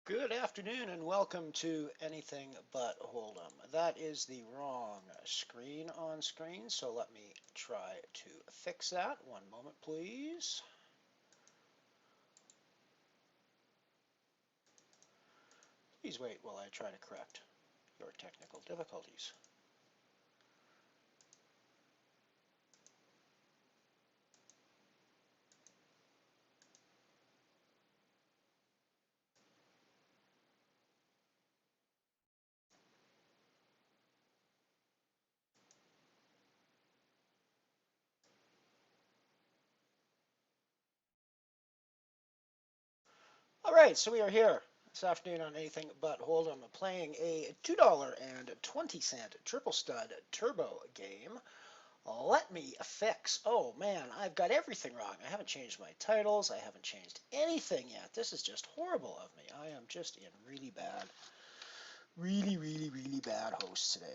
Good afternoon and welcome to Anything But HoldEm. That is the wrong screen on screen, so let me try to fix that. One moment, please. Please wait while I try to correct your technical difficulties. All right, so we are here this afternoon on Anything But HoldEm playing a $2.20 triple stud turbo game. Let me fix. Oh man, I've got everything wrong. I haven't changed my titles. I haven't changed anything yet. This is just horrible of me. I am just in really bad, really bad host today.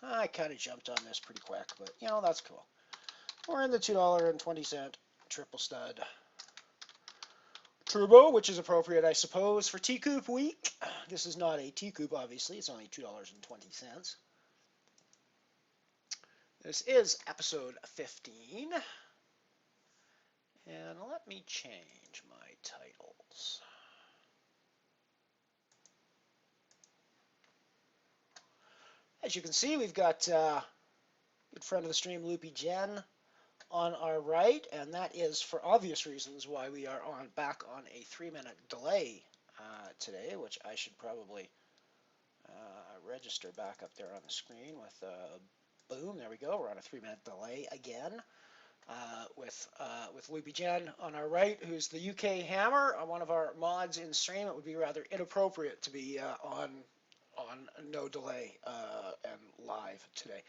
I kind of jumped on this pretty quick, but that's cool. We're in the $2.20 triple stud turbo, which is appropriate, I suppose, for T-Coop week. This is not a T-Coop, obviously. It's only $2.20. This is episode 15. And let me change my titles. As you can see, we've got good friend of the stream, Loopy Jen, on our right, and that is for obvious reasons why we are back on a 3-minute delay today, which I should probably register back up there on the screen with boom. There we go. We're on a 3-minute delay again. With Loopy Jen on our right, who's the UK Hammer, one of our mods in stream. It would be rather inappropriate to be on no delay and live today.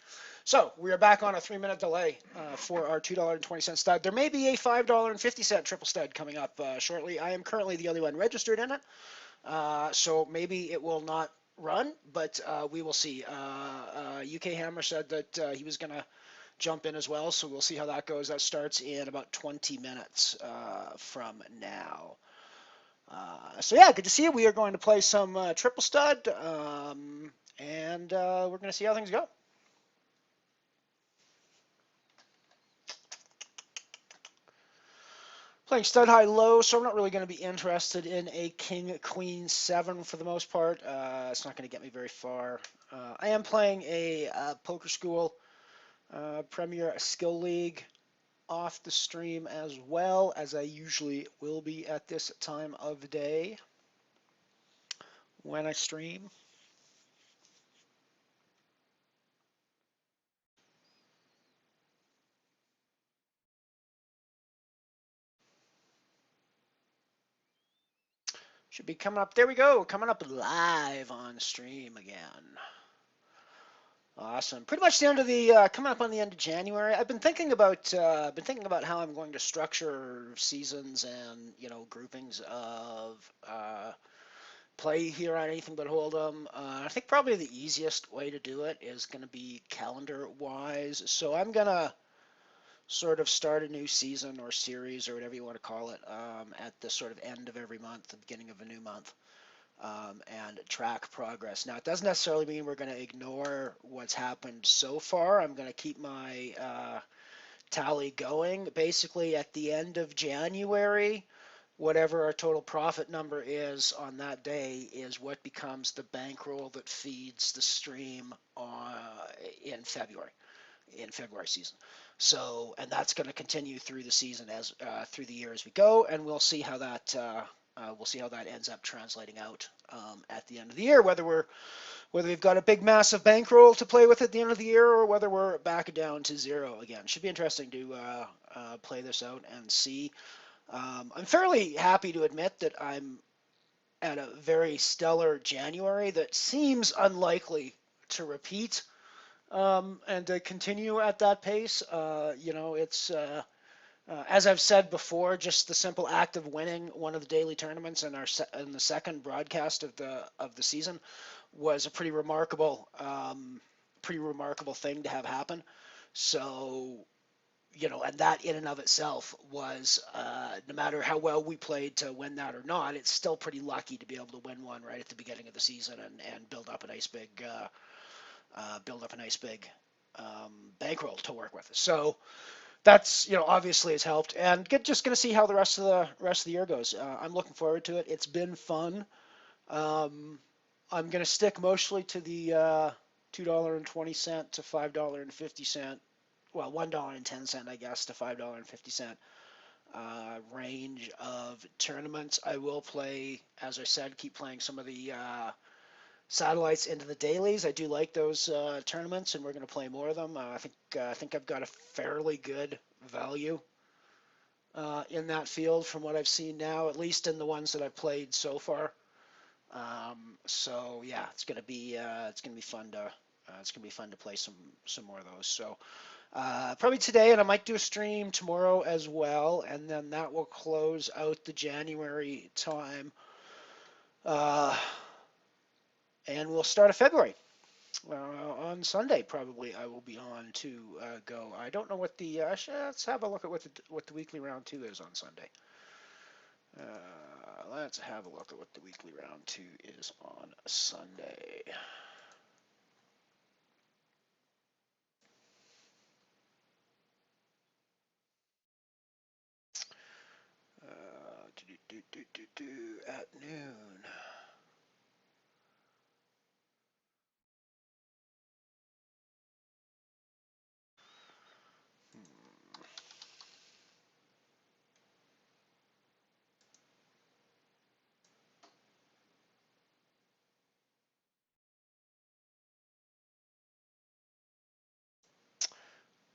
So we are back on a 3-minute delay for our $2.20 stud. There may be a $5.50 triple stud coming up shortly. I am currently the only one registered in it, so maybe it will not run, but we will see. UK Hammer said that he was going to jump in as well, so we'll see how that goes. That starts in about 20 minutes from now. So yeah, good to see you. We are going to play some triple stud, and we're going to see how things go. Playing stud high low, so I'm not really going to be interested in a king queen 7 for the most part. It's not going to get me very far. I am playing a poker school Premier Skill League off the stream as well, as I usually will be at this time of the day when I stream. Should be coming up. There we go. Coming up live on stream again. Awesome. Pretty much the end of the coming up on the end of January. I've been thinking about how I'm going to structure seasons and groupings of play here on Anything But HoldEm. I think probably the easiest way to do it is going to be calendar wise. So I'm gonna sort of start a new season or series or whatever you want to call it at the sort of end of every month, the beginning of a new month. And track progress. Now, it doesn't necessarily mean we're going to ignore what's happened so far. I'm going to keep my tally going. Basically, at the end of January, whatever our total profit number is on that day is what becomes the bankroll that feeds the stream in February season. So, and that's going to continue through the season as through the year as we go, and we'll see how that ends up translating out at the end of the year. Whether we've got a big massive bankroll to play with at the end of the year, or whether we're back down to zero again. Should be interesting to play this out and see. I'm fairly happy to admit that I'm at a very stellar January that seems unlikely to repeat and to continue at that pace. It's as I've said before, just the simple act of winning one of the daily tournaments in the second broadcast of the season was a pretty remarkable thing to have happen. So, and that in and of itself was, no matter how well we played to win that or not, it's still pretty lucky to be able to win one right at the beginning of the season and build up a nice big bankroll to work with. So that's, obviously has helped, and just going to see how the rest of the year goes. I'm looking forward to it. It's been fun. Um, I'm going to stick mostly to the $2.20 to $5.50, well, $1.10, I guess, to $5.50 range of tournaments. I will play, as I said, keep playing some of the satellites into the dailies. I do like those tournaments, and we're going to play more of them. I think I've got a fairly good value in that field from what I've seen now, at least in the ones that I've played so far. So yeah, it's gonna be fun to play some more of those. So probably today, and I might do a stream tomorrow as well, and then that will close out the January time, uh, and we'll start a February. On Sunday, probably I will be on to go. I don't know what let's have a look at what the weekly round two is on Sunday. Let's have a look at what the weekly round two is on Sunday. At noon.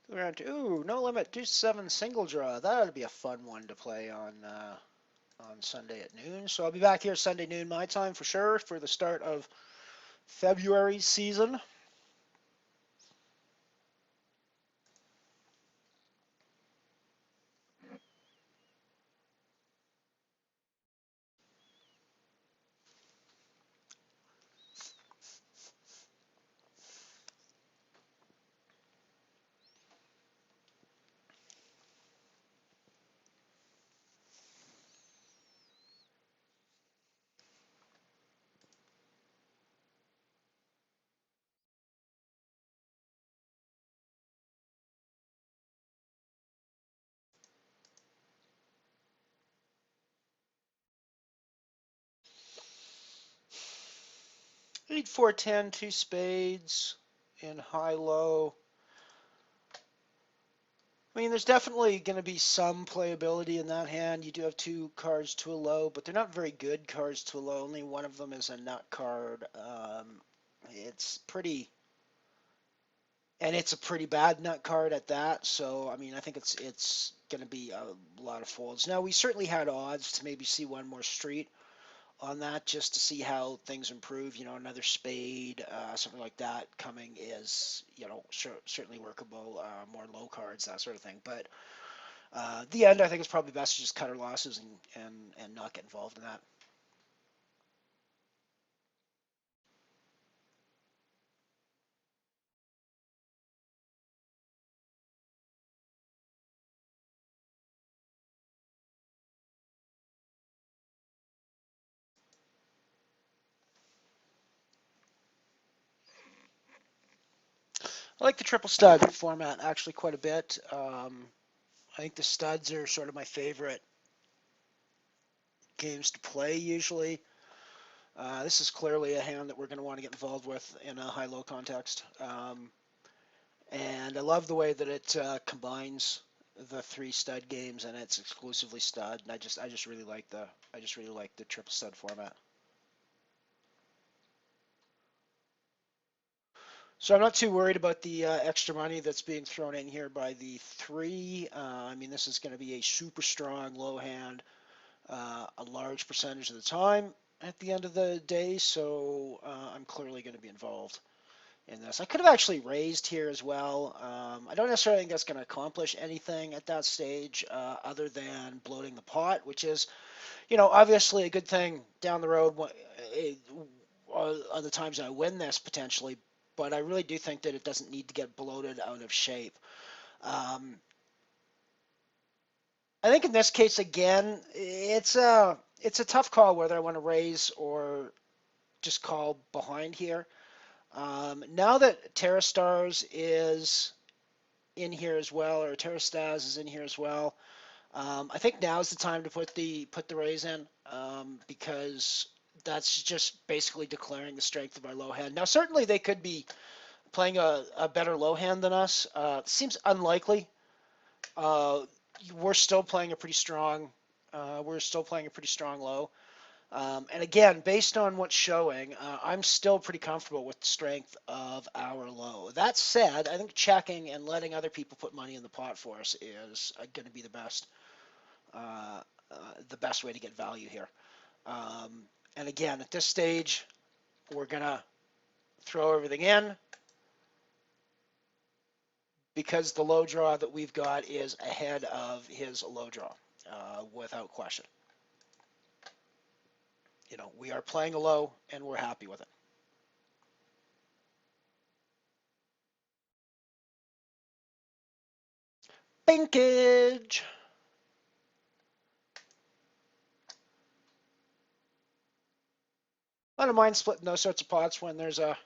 Round two. Ooh, no limit. Do seven single draw. That ought to be a fun one to play on Sunday at noon. So I'll be back here Sunday noon my time for sure for the start of February season. Eight, 4, 10, two spades in high low. I mean, there's definitely going to be some playability in that hand. You do have two cards to a low, but they're not very good cards to a low. Only one of them is a nut card. It's pretty, and it's a pretty bad nut card at that. So, I mean, I think it's going to be a lot of folds. Now, we certainly had odds to maybe see one more street on that just to see how things improve. Another spade, something like that coming is, certainly workable. More low cards, that sort of thing. But the end, I think it's probably best to just cut our losses and not get involved in that. I like the triple stud format actually quite a bit. I think the studs are sort of my favorite games to play usually. This is clearly a hand that we're going to want to get involved with in a high-low context. And I love the way that it combines the three stud games and it's exclusively stud. And I just really like the triple stud format. So I'm not too worried about the extra money that's being thrown in here by the three. I mean, this is going to be a super strong low hand a large percentage of the time at the end of the day, so I'm clearly going to be involved in this. I could have actually raised here as well. I don't necessarily think that's going to accomplish anything at that stage other than bloating the pot, which is, obviously a good thing down the road on the times I win this potentially, but I really do think that it doesn't need to get bloated out of shape. Um, I think in this case again, it's a tough call whether I want to raise or just call behind here. Now that Terra Stars is in here as well, or Terra Stars is in here as well, I think now is the time to put the raise in, because that's just basically declaring the strength of our low hand. Now certainly they could be playing a better low hand than us. Seems unlikely. Uh, we're still playing a pretty strong. We're still playing a pretty strong low. And again, based on what's showing, I'm still pretty comfortable with the strength of our low. That said, I think checking and letting other people put money in the pot for us is going to be uh, the best way to get value here. And again, at this stage, we're going to throw everything in because the low draw that we've got is ahead of his low draw, without question. We are playing a low and we're happy with it. Binkage. I don't mind splitting those sorts of pots when there's a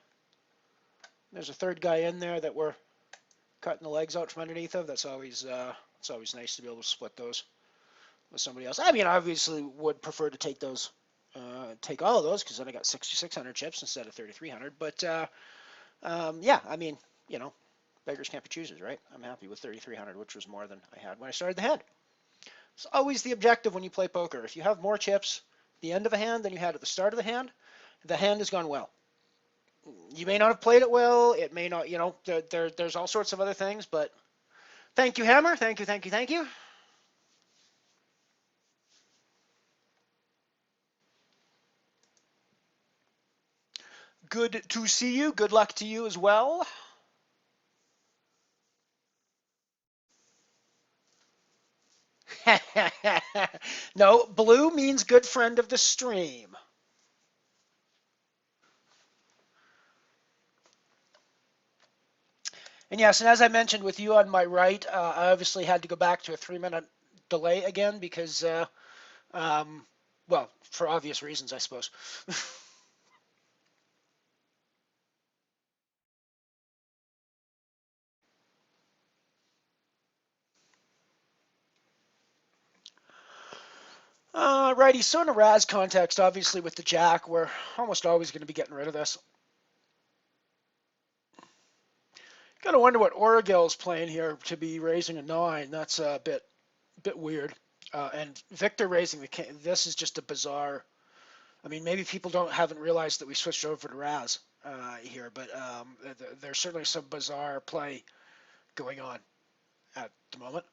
third guy in there that we're cutting the legs out from underneath of. It's always nice to be able to split those with somebody else. I mean, I obviously would prefer to take all of those because then I got 6,600 chips instead of 3,300. But yeah, I mean, beggars can't be choosers, right? I'm happy with 3,300, which was more than I had when I started the hand. It's always the objective when you play poker. If you have more chips at the end of a hand than you had at the start of the hand has gone well. You may not have played it well. It may not, there's all sorts of other things, but thank you, Hammer. Thank you, thank you, thank you. Good to see you. Good luck to you as well. No, blue means good friend of the stream. And yes, and as I mentioned with you on my right, I obviously had to go back to a 3-minute delay again because, well, for obvious reasons, I suppose. Righty, so in a Raz context, obviously with the Jack, we're almost always going to be getting rid of this. Gotta wonder what Origil's playing here to be raising a 9. That's a bit weird. And Victor raising the king. This is just a bizarre. I mean, maybe people haven't realized that we switched over to Raz here, but there's certainly some bizarre play going on at the moment.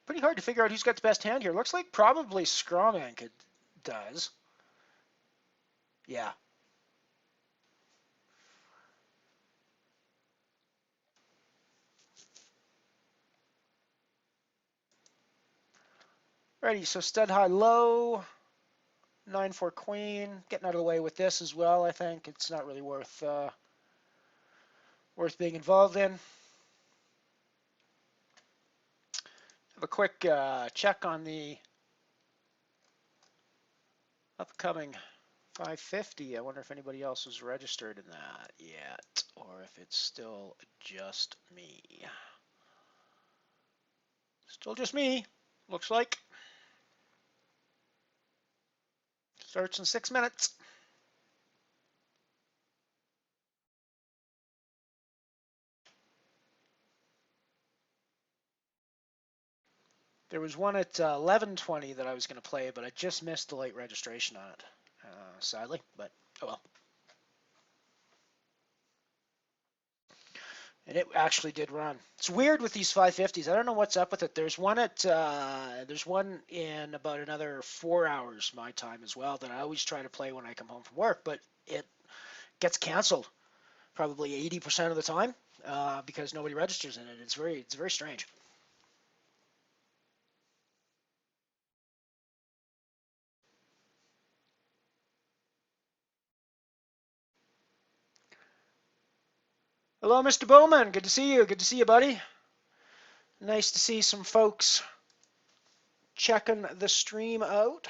Pretty hard to figure out who's got the best hand here. Looks like probably Strawman does. Yeah. Righty, so stud high low, 9-4 queen, getting out of the way with this as well. I think it's not really worth being involved in. Have a quick check on the upcoming 550. I wonder if anybody else is registered in that yet, or if it's still just me. Still just me, looks like. Starts in 6 minutes. There was one at 11:20 that I was going to play, but I just missed the late registration on it, sadly. But oh well. And it actually did run. It's weird with these 550s. I don't know what's up with it. There's one in about another 4 hours my time as well that I always try to play when I come home from work, but it gets canceled probably 80% of the time because nobody registers in it. It's very strange. Hello, Mr. Bowman. Good to see you. Good to see you, buddy. Nice to see some folks checking the stream out.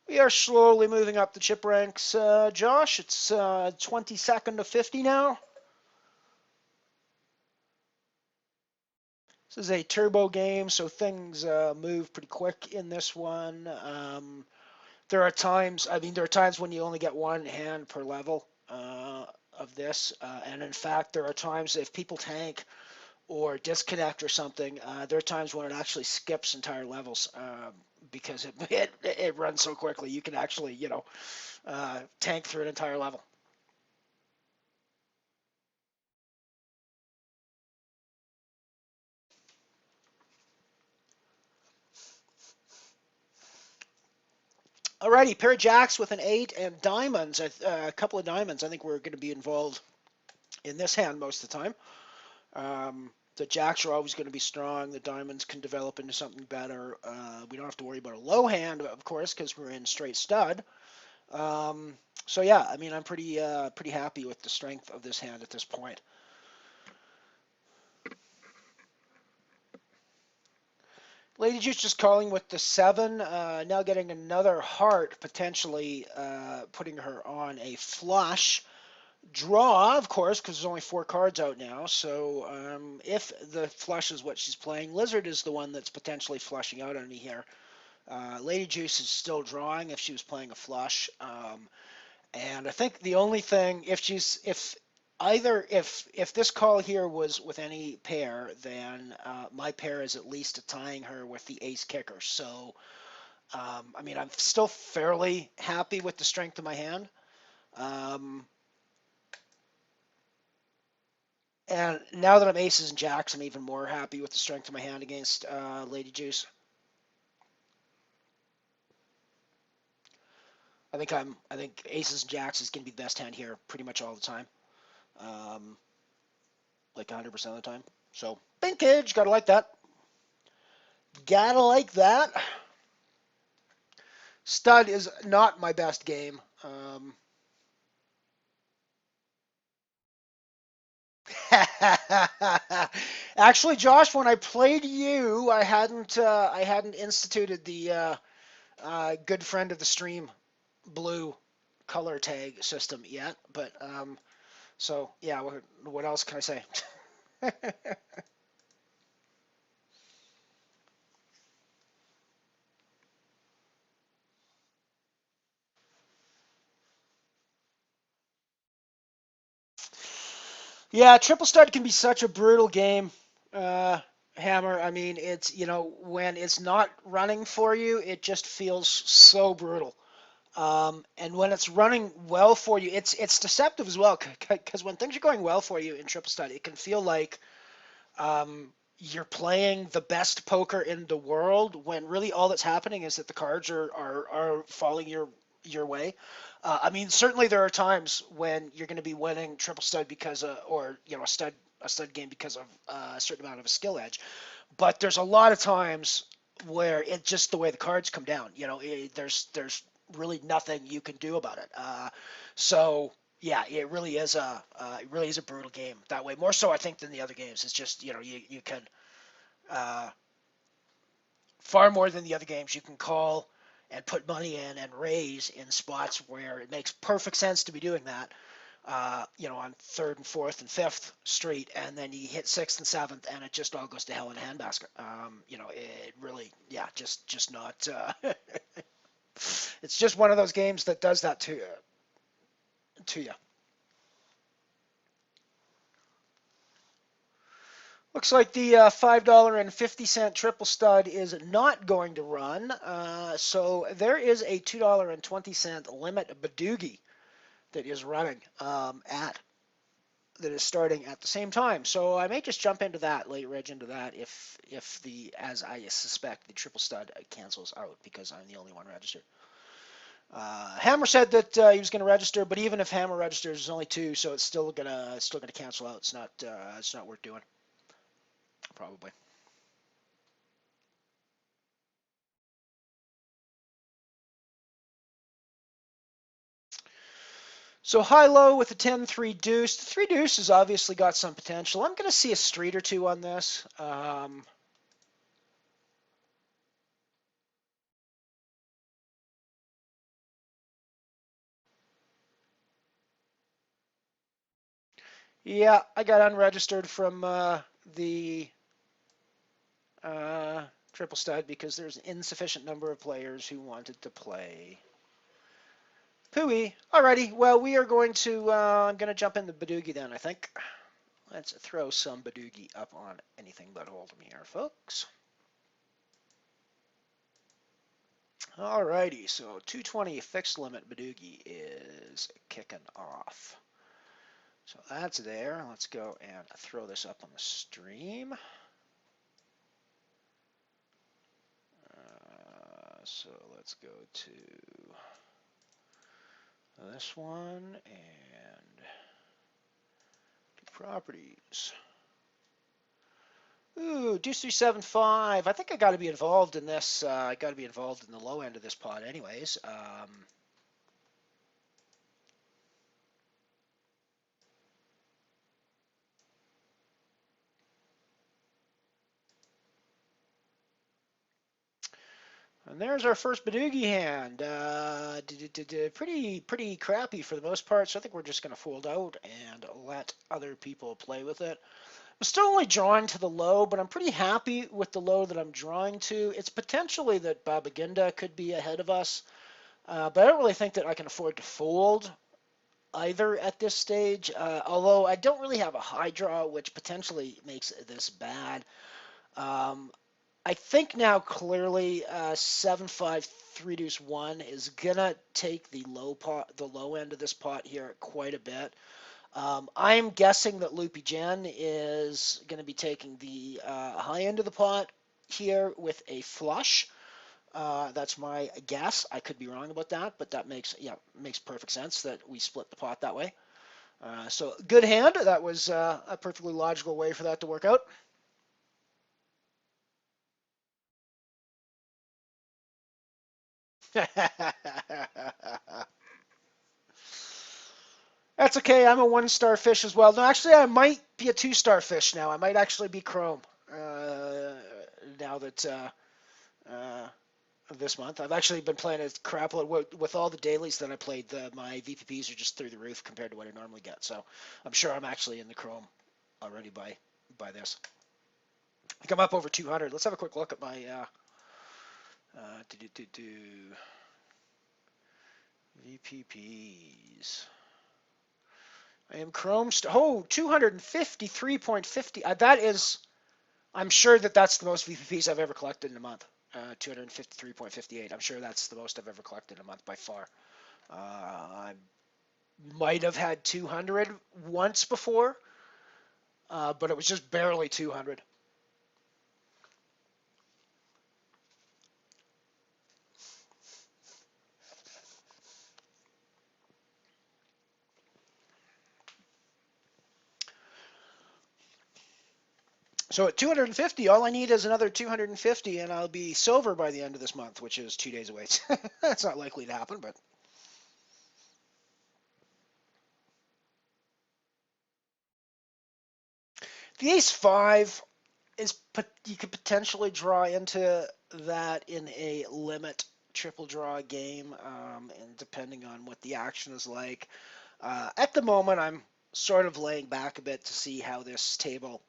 We are slowly moving up the chip ranks, Josh. It's 22nd to 50 now. This is a turbo game, so things move pretty quick in this one. There are times, there are times when you only get one hand per level of this, and in fact, there are times if people tank or disconnect or something, there are times when it actually skips entire levels because it runs so quickly. You can actually, tank through an entire level. Alrighty, pair of jacks with an 8 and diamonds, a couple of diamonds. I think we're going to be involved in this hand most of the time. The jacks are always going to be strong. The diamonds can develop into something better. We don't have to worry about a low hand, of course, because we're in straight stud. So yeah, I'm pretty happy with the strength of this hand at this point. Lady Juice just calling with the 7, now getting another heart, potentially putting her on a flush. Draw, of course, because there's only 4 cards out now. So if the flush is what she's playing, Lizard is the one that's potentially flushing out on me here. Lady Juice is still drawing if she was playing a flush. And I think the only thing, if this call here was with any pair, then my pair is at least tying her with the ace kicker. So, I'm still fairly happy with the strength of my hand. And now that I'm aces and jacks, I'm even more happy with the strength of my hand against Lady Juice. I think aces and jacks is going to be the best hand here pretty much all the time. Like 100% of the time. So, binkage, gotta like that. Gotta like that. Stud is not my best game. Actually, Josh, when I played you, I hadn't instituted the good friend of the stream blue color tag system yet. But so yeah, what else can I say? Yeah, triple stud can be such a brutal game, Hammer. It's when it's not running for you, it just feels so brutal. And when it's running well for you, it's deceptive as well because when things are going well for you in triple stud, it can feel like you're playing the best poker in the world when really all that's happening is that the cards are falling your way. Certainly there are times when you're going to be winning triple stud because or a stud game because of a certain amount of a skill edge, but there's a lot of times where it's just the way the cards come down. There's really nothing you can do about it. So yeah, it really is a brutal game that way. More so, I think, than the other games. It's just you can uh, far more than the other games. You can call and put money in and raise in spots where it makes perfect sense to be doing that. On third and fourth and fifth street, and then you hit sixth and seventh, and it just all goes to hell in a handbasket. It really, yeah, just not. It's just one of those games that does that to you. Looks like the $5.50 triple stud is not going to run. So there is a $2.20 limit Badoogie that is running that is starting at the same time. So I may just jump into that, late reg into that, if as I suspect, the triple stud cancels out because I'm the only one registered. Hammer said that he was going to register, but even if Hammer registers, there's only 2, so it's still gonna cancel out. It's not worth doing, probably. So high-low with the 10-3 deuce. The 3 deuce has obviously got some potential. I'm going to see a street or two on this. Yeah, I got unregistered from the triple stud because there's an insufficient number of players who wanted to play. Pooey. Alrighty, well, we are going to, I'm going to jump in the Badoogie then, I think. Let's throw some Badoogie up on anything but HoldEm here, folks. Alrighty, so 220 fixed limit Badoogie is kicking off. So that's there. Let's go and throw this up on the stream. So let's go to this one and properties. Ooh, deuce 375. I think I got to be involved in this. I got to be involved in the low end of this pot, anyways. And there's our first Badoogie hand. Pretty crappy for the most part. So I think we're just going to fold out and let other people play with it. I'm still only drawing to the low, but I'm pretty happy with the low that I'm drawing to. It's potentially that Babaginda could be ahead of us, but I don't really think that I can afford to fold either at this stage, although I don't really have a high draw, which potentially makes this bad. I think now clearly 7-5 3 deuce 1 is gonna take the low end of this pot here quite a bit. I'm guessing that Loopy Jen is going to be taking the high end of the pot here with a flush. That's my guess. I could be wrong about that, but that makes perfect sense that we split the pot that way. So good hand. That was a perfectly logical way for that to work out. That's okay. I'm a one-star fish as well. No, actually, I might be a two-star fish now. I might actually be Chrome now that this month. I've actually been playing a crap load with all the dailies that I played. My VPPs are just through the roof compared to what I normally get. So I'm sure I'm actually in the Chrome already by this. I think I'm up over 200. Let's have a quick look at my VPPs. I am Chrome. 253.50. That is. I'm sure that that's the most VPPs I've ever collected in a month. 253.58. I'm sure that's the most I've ever collected in a month by far. I might have had 200 once before, but it was just barely 200. So at 250, all I need is another 250, and I'll be silver by the end of this month, which is 2 days away. That's not likely to happen, but the ace five is you could potentially draw into that in a limit triple draw game, and depending on what the action is like. At the moment, I'm sort of laying back a bit to see how this table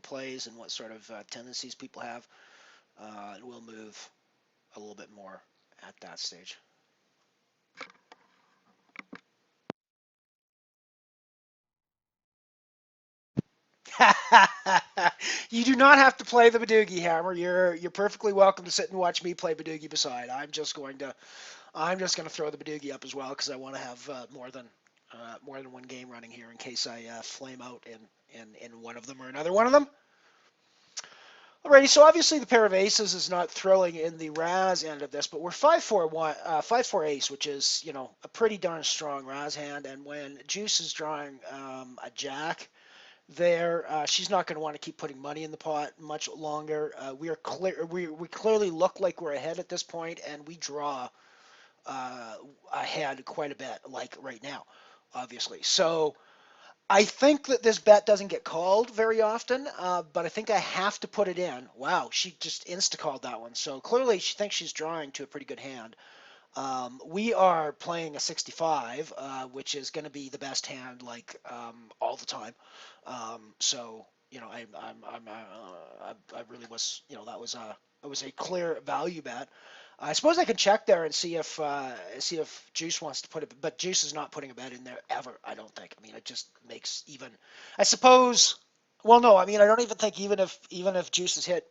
plays and what sort of tendencies people have. And we'll move a little bit more at that stage. You do not have to play the Badoogie Hammer. You're perfectly welcome to sit and watch me play Badoogie beside. I'm just going to throw the Badoogie up as well because I want to have more than one game running here in case I flame out in one of them or another one of them. Alrighty, so obviously the pair of aces is not thrilling in the Raz end of this, but we're 5-4 ace, which is a pretty darn strong Raz hand. And when Juice is drawing a jack, there she's not going to want to keep putting money in the pot much longer. We clearly look like we're ahead at this point, and we draw ahead quite a bit, like right now, obviously. So I think that this bet doesn't get called very often, but I think I have to put it in. Wow, she just insta-called that one. So clearly she thinks she's drawing to a pretty good hand. We are playing a 65, which is going to be the best hand like all the time. So I really was, that was a clear value bet. I suppose I can check there and see if Juice wants to put it, but Juice is not putting a bet in there ever. I don't think. I mean, it just makes even. I suppose. Well, no. I mean, I don't even think even if Juice has hit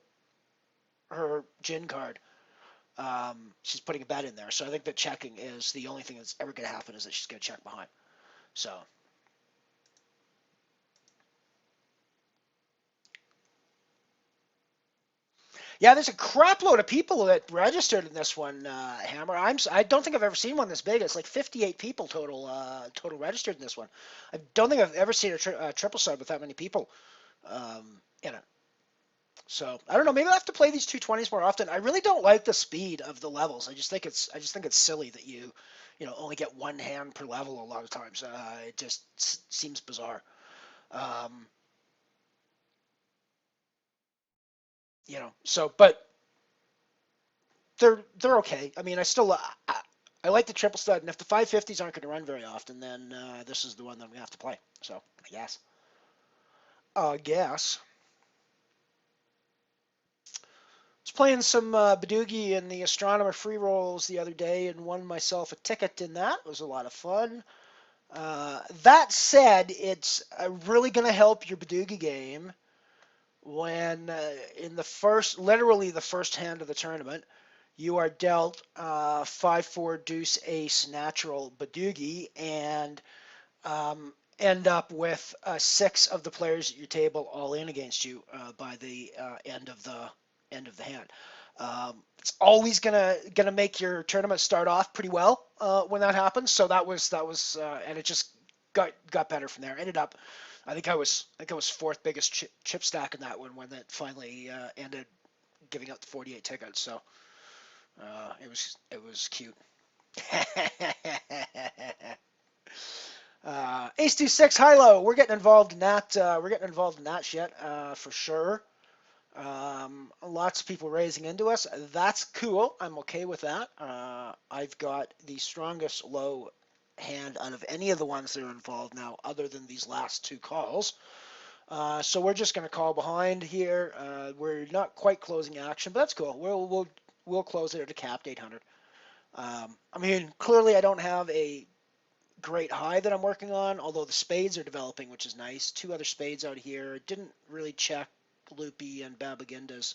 her gin card, she's putting a bet in there. So I think that checking is the only thing that's ever going to happen is that she's going to check behind. So yeah, there's a crap load of people that registered in this one, Hammer. I don't think I've ever seen one this big. It's like 58 people total registered in this one. I don't think I've ever seen a triple sub with that many people in it. So I don't know. Maybe I'll have to play these 220s more often. I really don't like the speed of the levels. I just think it's silly that you only get one hand per level a lot of times. It just seems bizarre. Um, but they're okay. I mean, I like the triple stud, and if the 550s aren't going to run very often, then this is the one that we have to play. So I guess. Guess. I was playing some Badoogie in the Astronomer free rolls the other day, and won myself a ticket in that. It was a lot of fun. That said, it's really going to help your Badoogie game when in literally the first hand of the tournament, you are dealt 5-4 deuce ace natural Badoogie and end up with six of the players at your table all in against you by the end of the hand. It's always gonna make your tournament start off pretty well when that happens. So that was and it just got better from there. Ended up, I think I was fourth biggest chip stack in that one when it finally ended giving out the 48 tickets. So it was cute. Ace 2-6 high low. We're getting involved in that. We're getting involved in that shit for sure. Lots of people raising into us. That's cool. I'm okay with that. I've got the strongest low hand out of any of the ones that are involved now, other than these last two calls. So we're just going to call behind here. We're not quite closing action, but that's cool. We'll close it at a capped 800. I mean, clearly I don't have a great high that I'm working on, although the spades are developing, which is nice. Two other spades out here. Didn't really check Loopy and Babaginda's.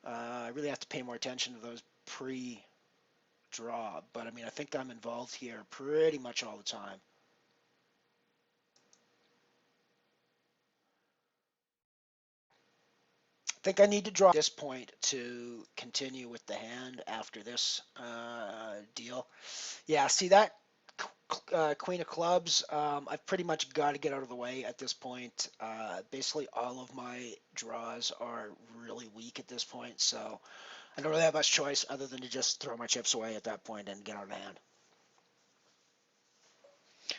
I really have to pay more attention to those pre-draw, but I mean, I think I'm involved here pretty much all the time. I think I need to draw at this point to continue with the hand after this deal. Yeah, see that Queen of Clubs, I've pretty much got to get out of the way at this point. Basically, all of my draws are really weak at this point, so I don't really have much choice other than to just throw my chips away at that point and get out of hand.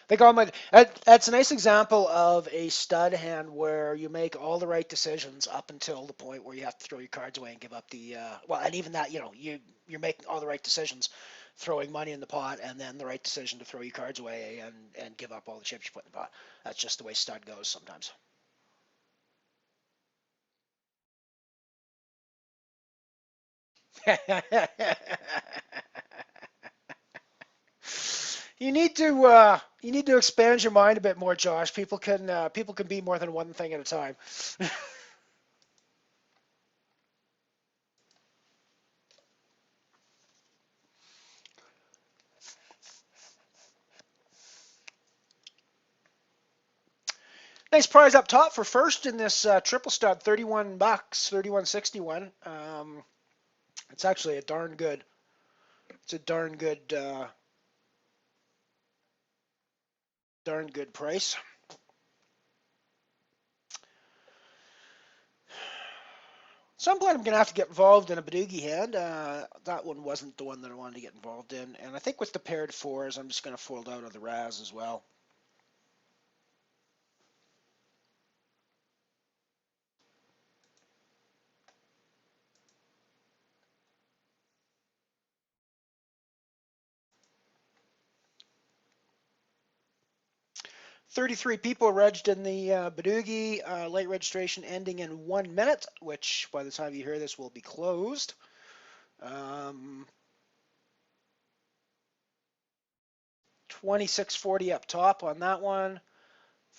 That's a nice example of a stud hand where you make all the right decisions up until the point where you have to throw your cards away and give up the and even that you're making all the right decisions, throwing money in the pot, and then the right decision to throw your cards away and give up all the chips you put in the pot. That's just the way stud goes sometimes. You need to expand your mind a bit more, Josh. People can be more than one thing at a time. Nice prize up top for first in this triple stud, $31, 31.61. It's actually a darn good. It's a darn good price. some point I'm going to have to get involved in a Badoogie hand. That one wasn't the one that I wanted to get involved in. And I think with the paired fours, I'm just going to fold out of the Raz as well. "33 people regged in the Badoogie. Late registration ending in 1 minute, which by the time you hear this will be closed. 2640 up top on that one.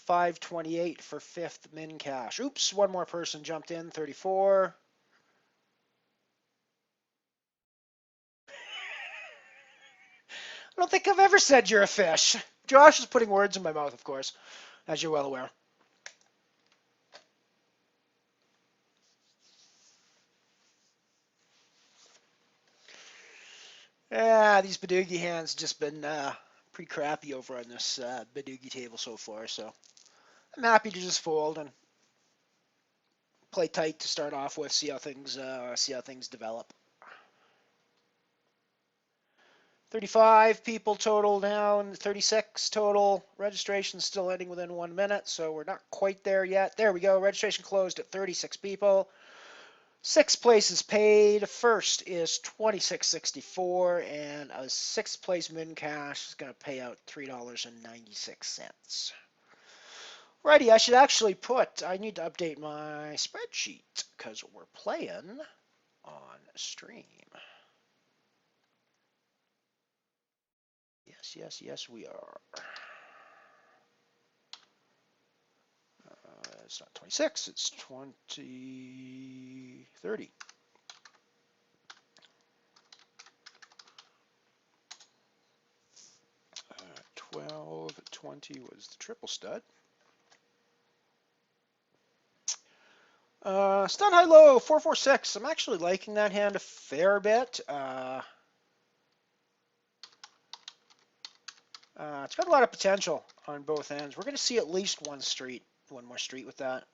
528 for fifth min cash. Oops, one more person jumped in. 34. I don't think I've ever said you're a fish. Josh is putting words in my mouth, of course, as you're well aware. These Badoogie hands just been pretty crappy over on this Badoogie table so far, so I'm happy to just fold and play tight to start off with, see how things develop. 35 people total down, 36 total. Registration still ending within 1 minute, so we're not quite there yet. There we go. Registration closed at 36 people. 6th place is paid. First is 26.64, and a 6th place min cash is going to pay out $3.96. Righty, I should actually I need to update my spreadsheet because we're playing on stream. Yes, we are. It's not 26, it's 30. 1220 was the triple stud. Stud high low 446. I'm actually liking that hand a fair bit. It's got a lot of potential on both ends. We're going to see at least one more street with that.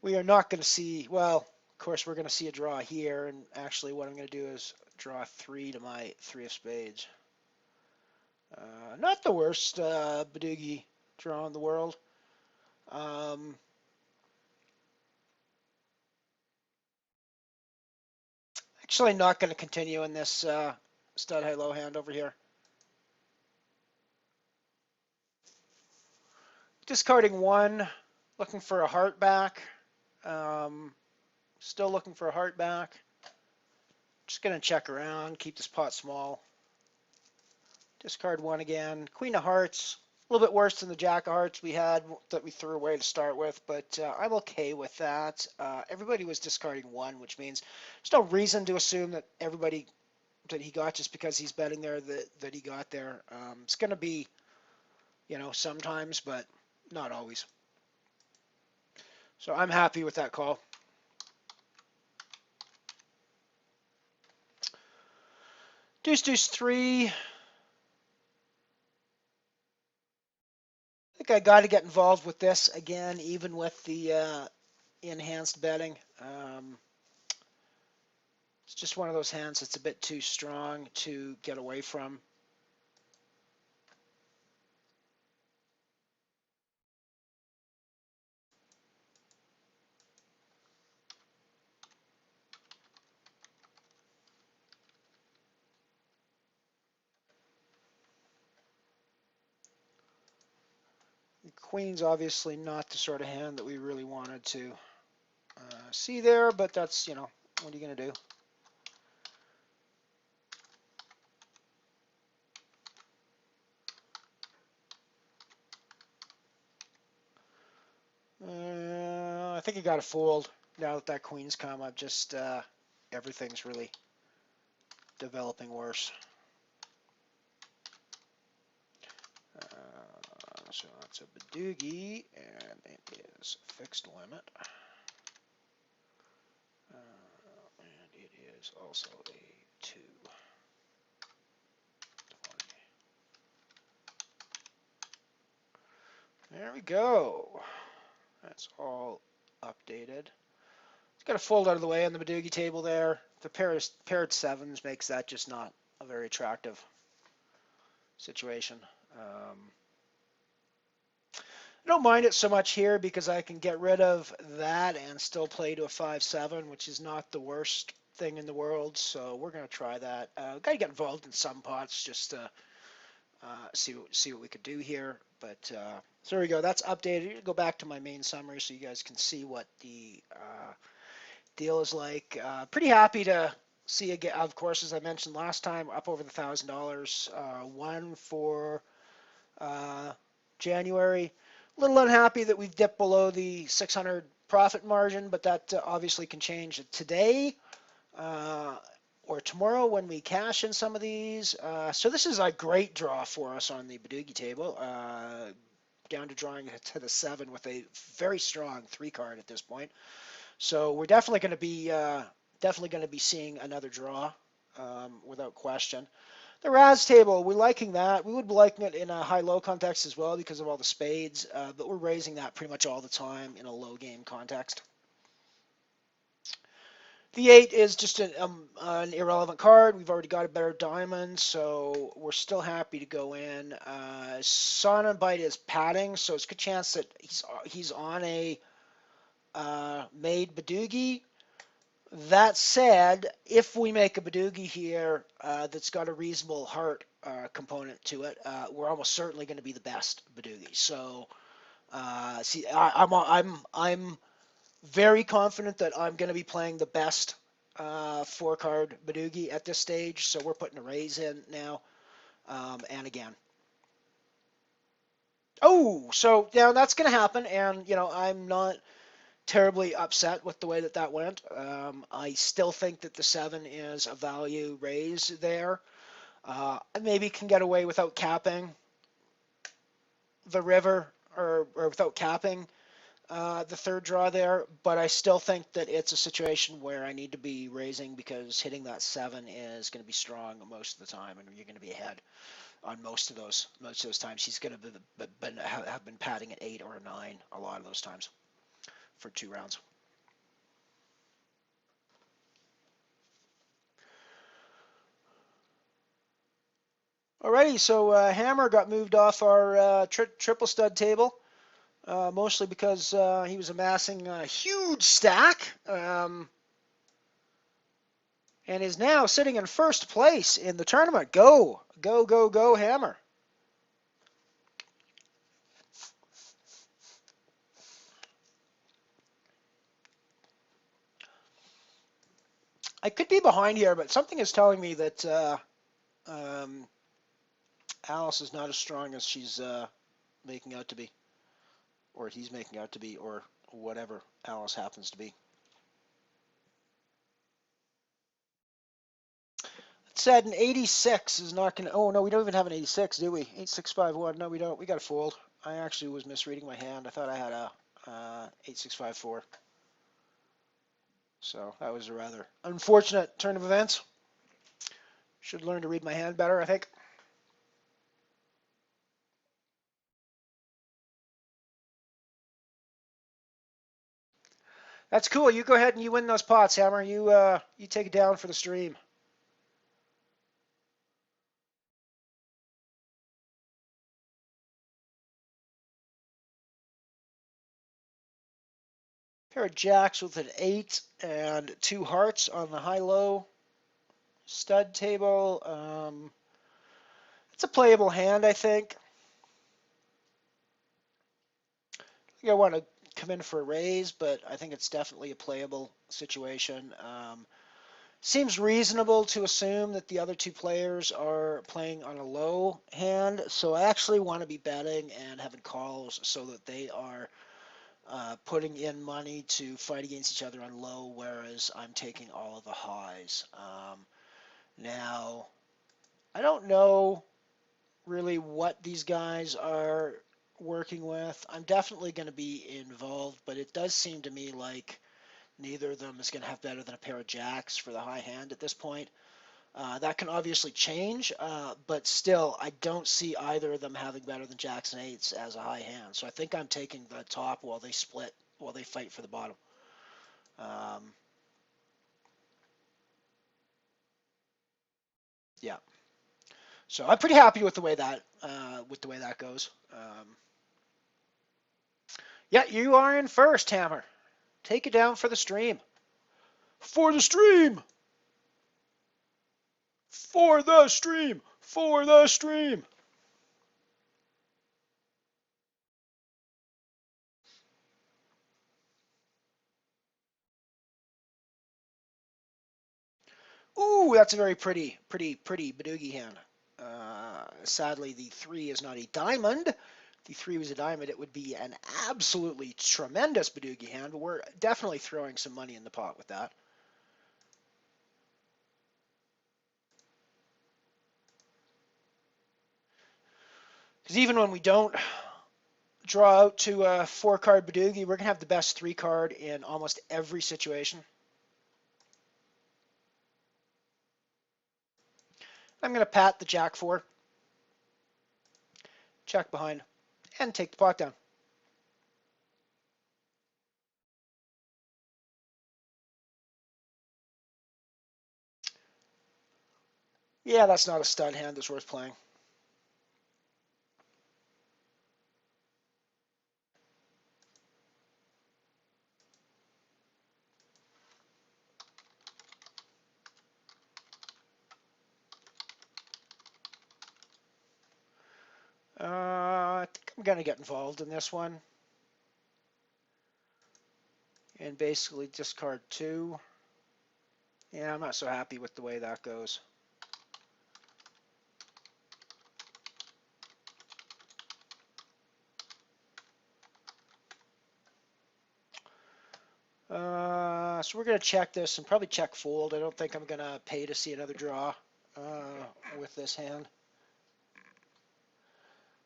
We are not going to see, well, of course, we're going to see a draw here, and actually what I'm going to do is draw 3 to my 3 of spades. Not the worst Badoogie draw in the world. Actually not going to continue in this stud high low hand over here. Discarding 1, looking for a heart back. Still looking for a heart back. Just going to check around, keep this pot small. Discard 1 again. Queen of hearts, a little bit worse than the jack of hearts we had that we threw away to start with, but I'm okay with that. Everybody was discarding 1, which means there's no reason to assume that he got just because he's betting there that he got there. It's going to be, sometimes, but not always. So I'm happy with that call. Deuce 3. I think I got to get involved with this again, even with the enhanced betting. It's just one of those hands that's a bit too strong to get away from. The queen's obviously not the sort of hand that we really wanted to see there, but that's, what are you going to do? I think you got to fold now that queen's come up. Just everything's really developing worse. So that's a Badoogie, and it is fixed limit. And it is also a 2. There we go. That's all updated. It's got to fold out of the way on the Badoogie table there. The paired sevens makes that just not a very attractive situation. I don't mind it so much here because I can get rid of that and still play to a 5-7, which is not the worst thing in the world. So we're going to try that. Got to get involved in some pots just to see what we could do here. But so there we go. That's updated. Go back to my main summary so you guys can see what the deal is like. Pretty happy to see again. Of course, as I mentioned last time, up over the $1,000. One for January. A little unhappy that we've dipped below the 600 profit margin, but that obviously can change today or tomorrow when we cash in some of these. So this is a great draw for us on the Badoogie table. Down to drawing to the 7 with a very strong 3 card at this point. So we're definitely going to be seeing another draw without question. The Raz table, we're liking that. We would be liking it in a high-low context as well because of all the spades, but we're raising that pretty much all the time in a low game context. The 8 is just an irrelevant card. We've already got a better diamond, so we're still happy to go in. Sonobite is padding, so it's a good chance that he's on a made Badoogie. That said, if we make a Badoogie here that's got a reasonable heart component to it, we're almost certainly going to be the best Badoogie. So, see, I'm very confident that I'm going to be playing the best 4-card Badoogie at this stage. So we're putting a raise in now, and again. Oh, so yeah, that's going to happen, and I'm not terribly upset with the way that went. I still think that the 7 is a value raise there. Maybe can get away without capping the river or without capping the 3rd draw there, but I still think that it's a situation where I need to be raising because hitting that 7 is going to be strong most of the time, and you're going to be ahead on most of those times. He's going to have been padding at 8 or a 9 a lot of those times for 2 rounds. Alrighty, so Hammer got moved off our triple stud table, mostly because he was amassing a huge stack, and is now sitting in first place in the tournament. Go, go, go, go, Hammer. I could be behind here, but something is telling me that Alice is not as strong as she's making out to be, or he's making out to be, or whatever Alice happens to be. It said an 86 is not going to. Oh no, we don't even have an 86, do we? 8651. No, we don't. We got a fold. I actually was misreading my hand. I thought I had a 8654. So that was a rather unfortunate turn of events. Should learn to read my hand better, I think. That's cool. You go ahead and you win those pots, Hammer. You take it down for the stream. Pair of jacks with an 8 and 2 hearts on the high-low stud table. It's a playable hand, I think. I want to come in for a raise, but I think it's definitely a playable situation. Seems reasonable to assume that the other 2 players are playing on a low hand, so I actually want to be betting and having calls so that they are putting in money to fight against each other on low, whereas I'm taking all of the highs. Now, I don't know really what these guys are working with. I'm definitely going to be involved, but it does seem to me like neither of them is going to have better than a pair of jacks for the high hand at this point. That can obviously change, but still, I don't see either of them having better than jacks and eights as a high hand. So I think I'm taking the top while they split, while they fight for the bottom. Um, yeah. So I'm pretty happy with the way that goes. Yeah, you are in first, Hammer. Take it down for the stream. For the stream. For the stream. For the stream. Ooh, that's a very pretty Badoogie hand. Sadly, the 3 is not a diamond. If the 3 was a diamond, it would be an absolutely tremendous Badoogie hand, but we're definitely throwing some money in the pot with that. Because even when we don't draw out to a 4-card Badoogie, we're going to have the best 3 card in almost every situation. I'm going to pat the Jack 4, check behind, and take the pot down. Yeah, that's not a stud hand that's worth playing. I think I'm going to get involved in this one and basically discard 2. Yeah, I'm not so happy with the way that goes. So we're going to check this and probably check fold. I don't think I'm going to pay to see another draw with this hand.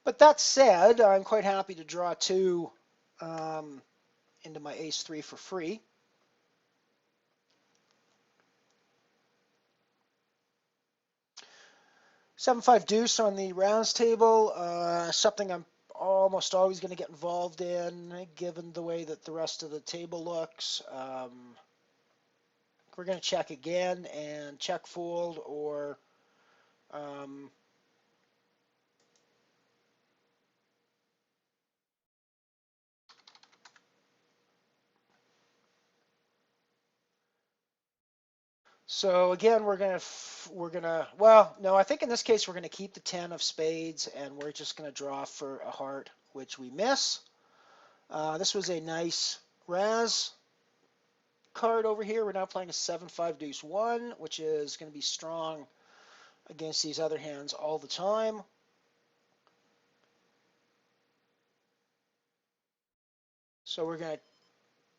But that said, I'm quite happy to draw 2 into my ace 3 for free. 7-5 deuce on the rounds table, something I'm almost always going to get involved in, given the way that the rest of the table looks. We're going to check again and check fold, or so again, well, no, I think in this case we're gonna keep the 10 of spades, and we're just gonna draw for a heart, which we miss. This was a nice Raz card over here. We're now playing a 7-5 deuce 1, which is gonna be strong against these other hands all the time. So we're gonna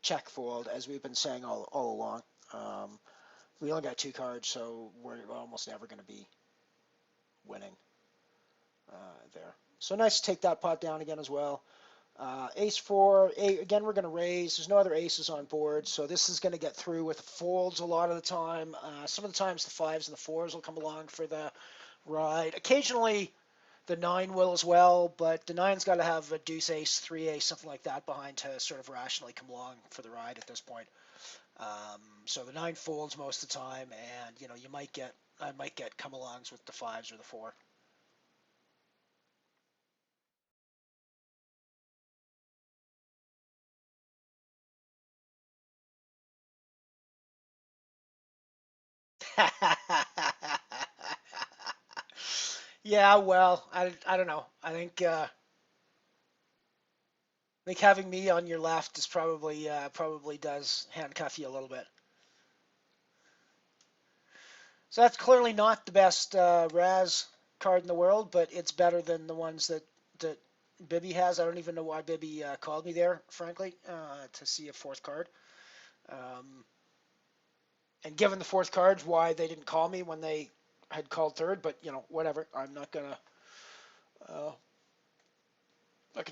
check fold, as we've been saying all along. We only got 2 cards, so we're almost never gonna be winning there. So nice to take that pot down again as well. Ace 4, again, we're going to raise. There's no other aces on board, so this is going to get through with folds a lot of the time. Some of the times the 5s and the 4s will come along for the ride. Occasionally the 9 will as well, but the 9's got to have a deuce ace, 3 ace, something like that behind to sort of rationally come along for the ride at this point. So the 9 folds most of the time, and I might get come alongs with the 5s or the 4. Yeah, well, I don't know. I think having me on your left is probably does handcuff you a little bit. So that's clearly not the best Raz card in the world, but it's better than the ones that Bibby has. I don't even know why Bibby called me there, frankly, to see a 4th card. And given the 4th card, why they didn't call me when they had called 3rd, but whatever. I'm not gonna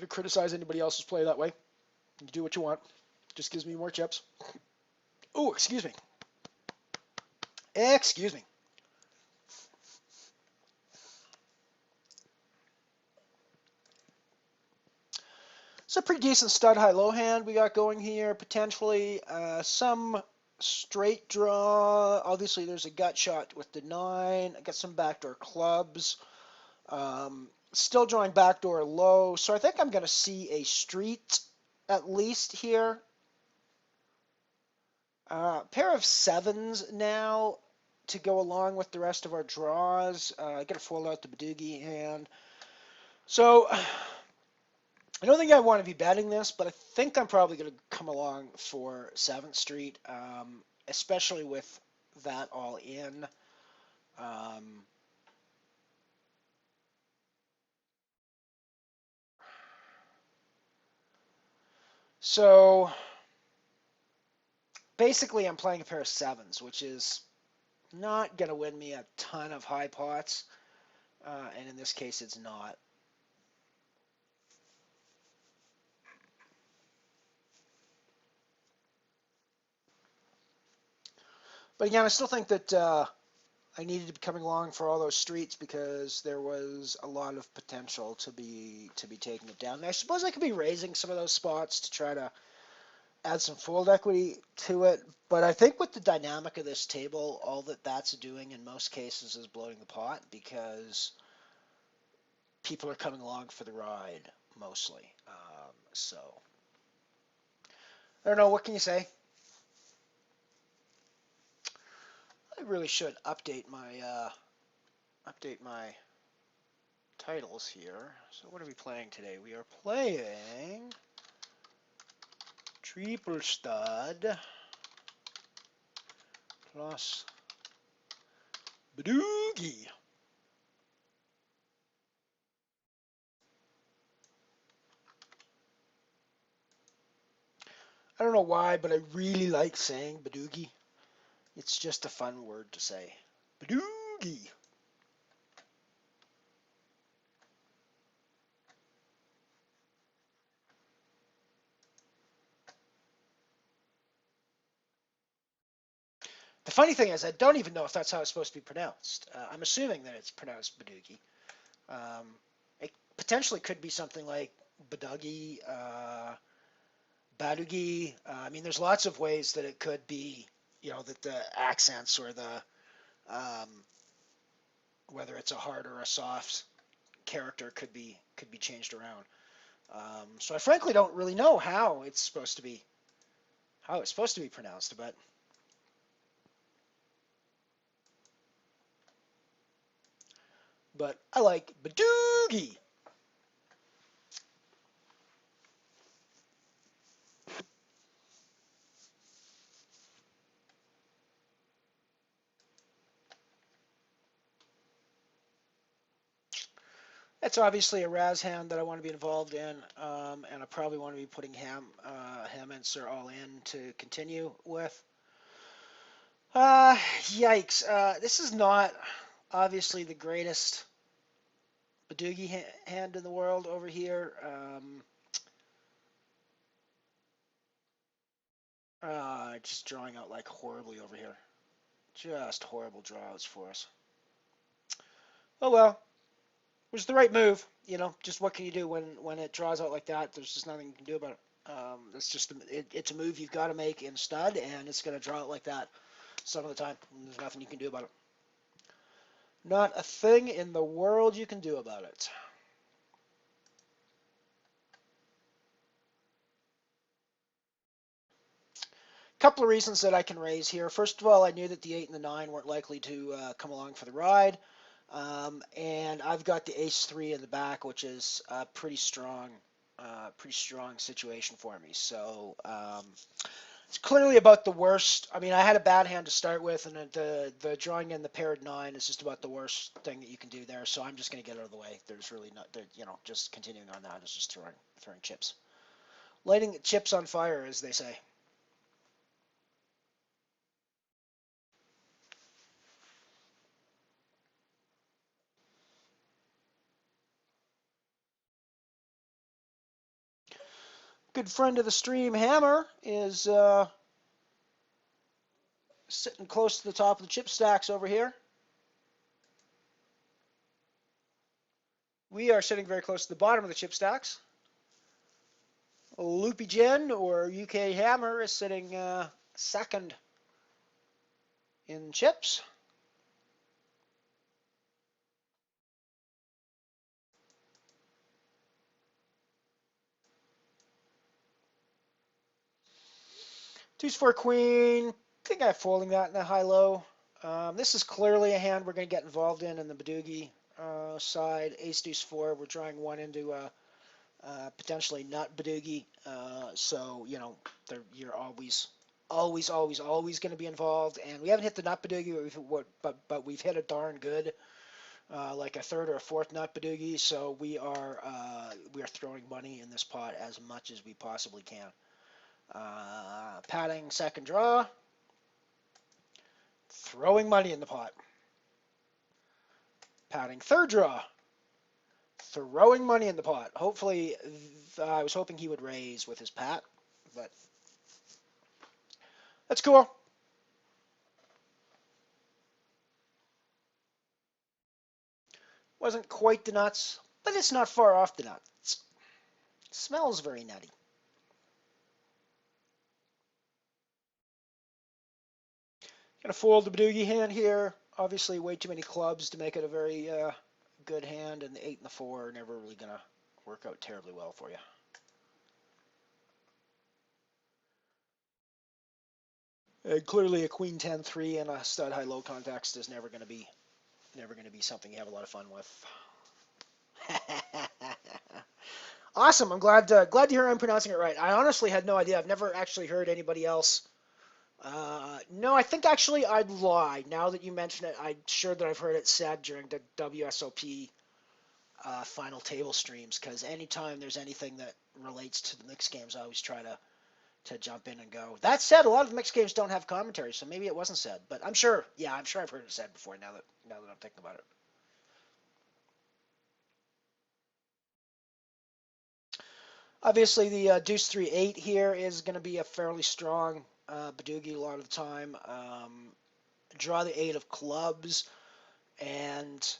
criticize anybody else's play that way. You do what you want. Just gives me more chips. Oh, excuse me. Excuse me. It's a pretty decent stud high-low hand we got going here, potentially. Some straight draw. Obviously, there's a gut shot with the 9. I got some backdoor clubs. Still drawing backdoor low, so I think I'm going to see a street at least here. Pair of 7s now to go along with the rest of our draws. I got to fold out the Badoogie hand. So I don't think I want to be betting this, but I think I'm probably going to come along for 7th Street, especially with that all in. So basically, I'm playing a pair of 7s, which is not going to win me a ton of high pots, and in this case, it's not. But again, I still think that I needed to be coming along for all those streets because there was a lot of potential to be taking it down. And I suppose I could be raising some of those spots to try to add some fold equity to it. But I think with the dynamic of this table, all that that's doing in most cases is bloating the pot because people are coming along for the ride mostly. So I don't know. What can you say? I really should update my titles here. So what are we playing today? We are playing triple stud plus Badoogie. I don't know why, but I really like saying Badoogie. It's just a fun word to say. Badoogie. The funny thing is, I don't even know if that's how it's supposed to be pronounced. I'm assuming that it's pronounced Badoogie. It potentially could be something like Badoogie, Badoogie. I mean, there's lots of ways that it could be, that the accents or the whether it's a hard or a soft character could be changed around. So I frankly don't really know how it's supposed to be pronounced, but I like Badoogie. That's obviously a Raz hand that I want to be involved in, and I probably want to be putting Ham and Sir all in to continue with. Yikes. This is not obviously the greatest Badoogie hand in the world over here. Just drawing out like horribly over here. Just horrible drawouts for us. Oh well, it was the right move. Just what can you do when it draws out like that? There's just nothing you can do about it. It's a move you've got to make in stud, and it's going to draw out like that some of the time. There's nothing you can do about it. Not a thing in the world you can do about it. Couple of reasons that I can raise here. First of all, I knew that the 8 and the 9 weren't likely to come along for the ride. And I've got the ace-3 in the back, which is a pretty strong situation for me. So it's clearly about the worst. I mean, I had a bad hand to start with, and the drawing in the paired 9 is just about the worst thing that you can do there. So I'm just going to get out of the way. There's really not, just continuing on that is just throwing chips. Lighting chips on fire, as they say. Good friend of the stream, Hammer, is sitting close to the top of the chip stacks over here. We are sitting very close to the bottom of the chip stacks. Loopy Gin or UK Hammer is sitting second in chips. Deuce four queen. I think I'm folding that in the high-low. This is clearly a hand we're going to get involved in the Badoogie side. Ace deuce four. We're drawing one into a potentially nut Badoogie. So you know you're always going to be involved. And we haven't hit the nut Badoogie, but we've hit a darn good like a third or a fourth nut Badoogie. So we are throwing money in this pot as much as we possibly can. Padding second draw, throwing money in the pot. Padding third draw, throwing money in the pot. Hopefully, I was hoping he would raise with his pat, but that's cool. Wasn't quite the nuts, but it's not far off the nuts. Smells very nutty. Gonna fold the Badoogie hand here. Obviously, way too many clubs to make it a very good hand, and the 8 and the 4 are never really gonna work out terribly well for you. Clearly, a queen 10-3 in a stud high-low context is never gonna be something you have a lot of fun with. Awesome. I'm glad to hear I'm pronouncing it right. I honestly had no idea. I've never actually heard anybody else. No, I think actually I'd lie. Now that you mention it, I'm sure that I've heard it said during the WSOP final table streams, because anytime there's anything that relates to the mixed games, I always try to jump in and go. That said, a lot of the mixed games don't have commentary, so maybe it wasn't said. But I'm sure I've heard it said before. Now that I'm thinking about it. Obviously, the Deuce 3-8 here is going to be a fairly strong Badoogie a lot of the time. Draw the 8 of clubs, and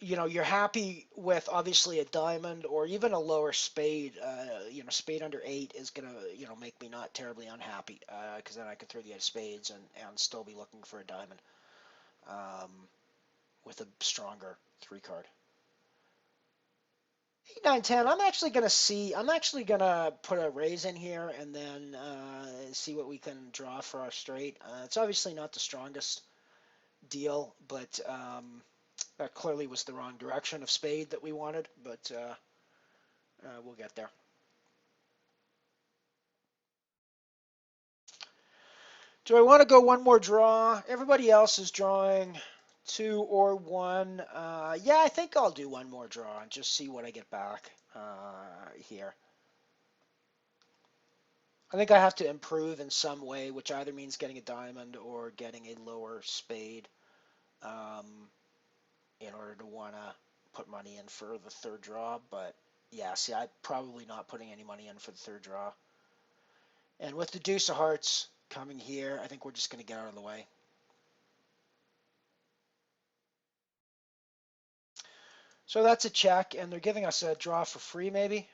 you're happy with obviously a diamond or even a lower spade. Spade under 8 is going to make me not terribly unhappy, because then I can throw the 8 of spades and still be looking for a diamond with a stronger 3 card. 8, 9, 10. I'm actually gonna put a raise in here and then see what we can draw for our straight. It's obviously not the strongest deal, but that clearly was the wrong direction of spade that we wanted. But we'll get there. Do I want to go one more draw? Everybody else is drawing 2 or 1. Yeah, I think I'll do one more draw and just see what I get back here. I think I have to improve in some way, which either means getting a diamond or getting a lower spade in order to want to put money in for the third draw. But yeah, see, I'm probably not putting any money in for the third draw. And with the deuce of hearts coming here, I think we're just going to get out of the way. So that's a check, and they're giving us a draw for free, maybe.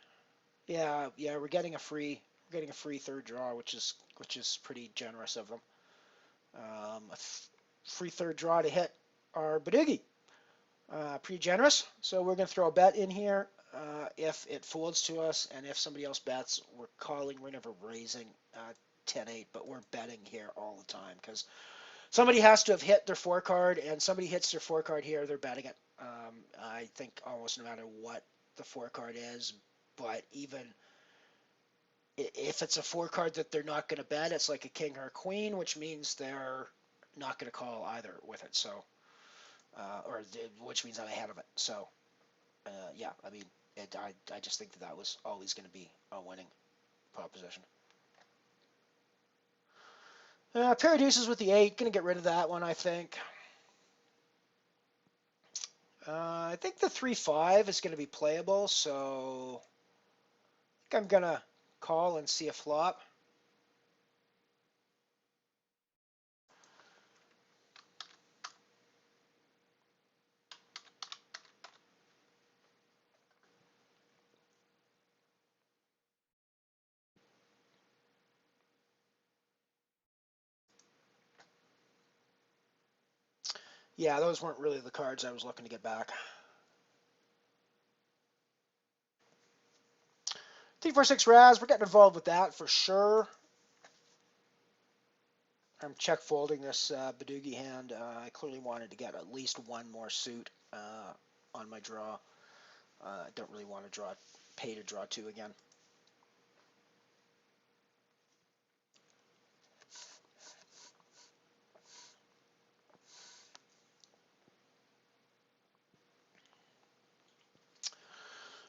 Yeah, we're getting a free third draw, which is pretty generous of them. Free third draw to hit our Badoogie. Pretty generous. So we're going to throw a bet in here. If it folds to us, and if somebody else bets, we're calling. We're never raising 10-8, but we're betting here all the time because somebody has to have hit their 4 card, and somebody hits their 4 card here, they're betting it. I think almost no matter what the 4 card is, but even if it's a 4 card that they're not going to bet, it's like a king or a queen, which means they're not going to call either with it. So, which means I'm ahead of it. So, yeah, I mean, I just think that was always going to be a winning proposition. Pair of deuces with the 8, going to get rid of that one, I think. I think the 3-5 is going to be playable, so I think I'm going to call and see a flop. Yeah, those weren't really the cards I was looking to get back. 346 Raz, we're getting involved with that for sure. I'm check folding this Badoogie hand. I clearly wanted to get at least one more suit on my draw. I don't really want to pay to draw two again.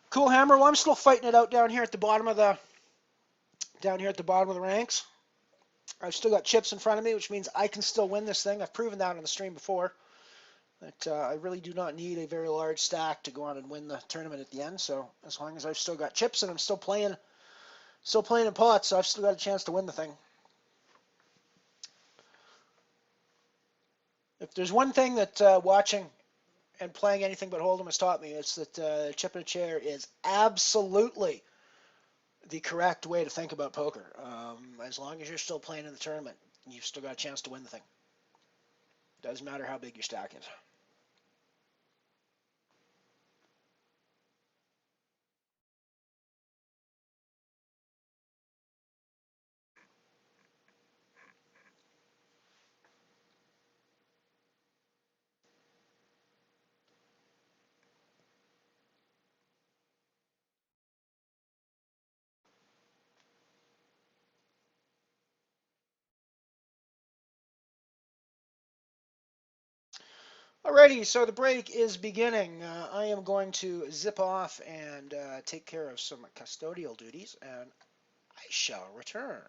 Cool Hammer. Well, I'm still fighting it out down here at the bottom of the ranks. I've still got chips in front of me, which means I can still win this thing. I've proven that on the stream before. That I really do not need a very large stack to go on and win the tournament at the end. So as long as I've still got chips and I'm still playing in pots, so I've still got a chance to win the thing. If there's one thing that watching and playing anything but Hold'em has taught me, it's that chip in a chair is absolutely the correct way to think about poker. As long as you're still playing in the tournament, you've still got a chance to win the thing. Doesn't matter how big your stack is. Alrighty, so the break is beginning. I am going to zip off and take care of some custodial duties, and I shall return.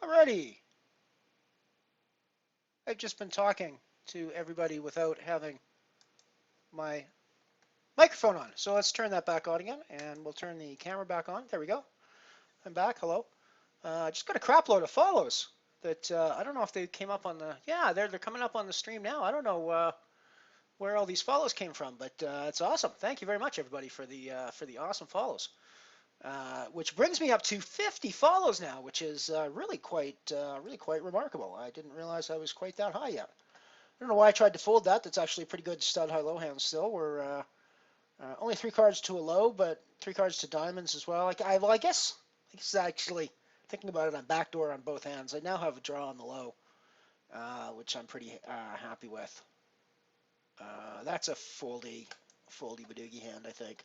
Alrighty. I've just been talking to everybody without having my microphone on. So let's turn that back on again, and we'll turn the camera back on. There we go. I'm back. Hello. Just got a crap load of follows that I don't know if they came up on the. Yeah, they're coming up on the stream now. I don't know where all these follows came from, but it's awesome. Thank you very much, everybody, for the awesome follows. Which brings me up to 50 follows now, which is really quite remarkable. I didn't realize I was quite that high yet. I don't know why I tried to fold that. That's actually a pretty good stud high low hand still. We're only 3 cards to a low, but 3 cards to diamonds as well. I guess actually thinking about it, on backdoor on both hands. I now have a draw on the low, which I'm pretty happy with. That's a foldy badoogie hand, I think.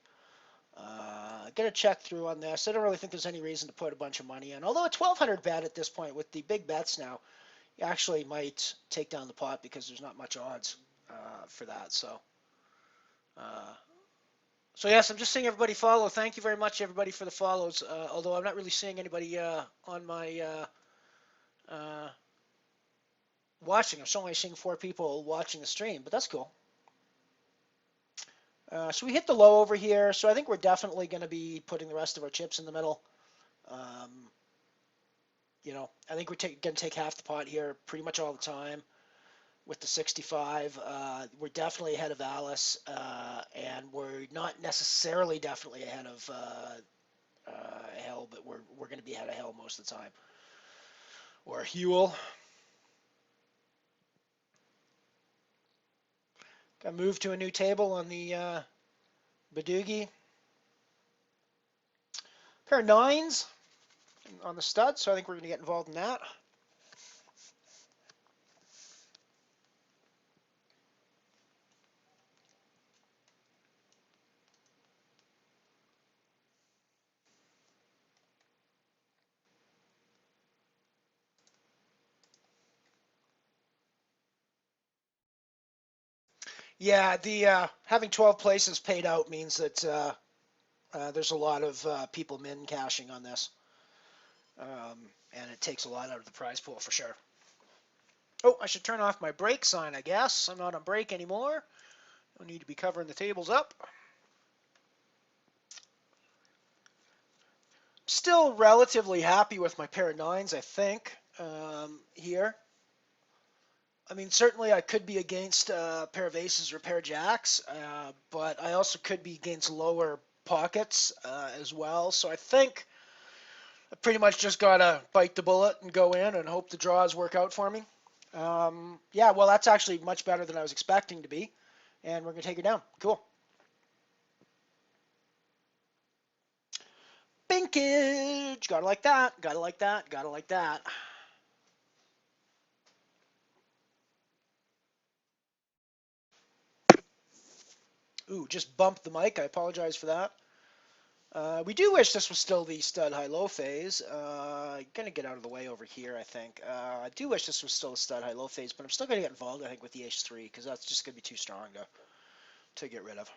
Get a check through on this. I don't really think there's any reason to put a bunch of money in. Although a 1200 bet at this point with the big bets now, you actually might take down the pot because there's not much odds for that. So yes, I'm just seeing everybody follow. Thank you very much, everybody, for the follows. Although I'm not really seeing anybody on my watching. I'm only seeing 4 people watching the stream, but that's cool. So we hit the low over here. So I think we're definitely going to be putting the rest of our chips in the middle. I think we're going to take half the pot here pretty much all the time with the 65. We're definitely ahead of Alice, and we're not necessarily definitely ahead of Hell, but we're going to be ahead of Hell most of the time. Or Huel. Got moved to a new table on the Badoogie. Pair of 9s on the stud, so I think we're going to get involved in that. Yeah, the having 12 places paid out means that there's a lot of people min cashing on this, and it takes a lot out of the prize pool for sure. Oh, I should turn off my break sign, I guess. I'm not on break anymore. Don't need to be covering the tables up. Still relatively happy with my pair of 9s, I think, here. I mean, certainly I could be against a pair of aces or a pair of jacks, but I also could be against lower pockets as well. So I think I pretty much just got to bite the bullet and go in and hope the draws work out for me. Yeah, well, that's actually much better than I was expecting to be. And we're going to take it down. Cool. Binkage! Gotta like that, gotta like that, gotta like that. Ooh, just bumped the mic. I apologize for that. We do wish this was still the stud high-low phase. Gonna get out of the way over here, I think. I do wish this was still a stud high-low phase, but I'm still gonna get involved, I think, with the H3, because that's just gonna be too strong to get rid of.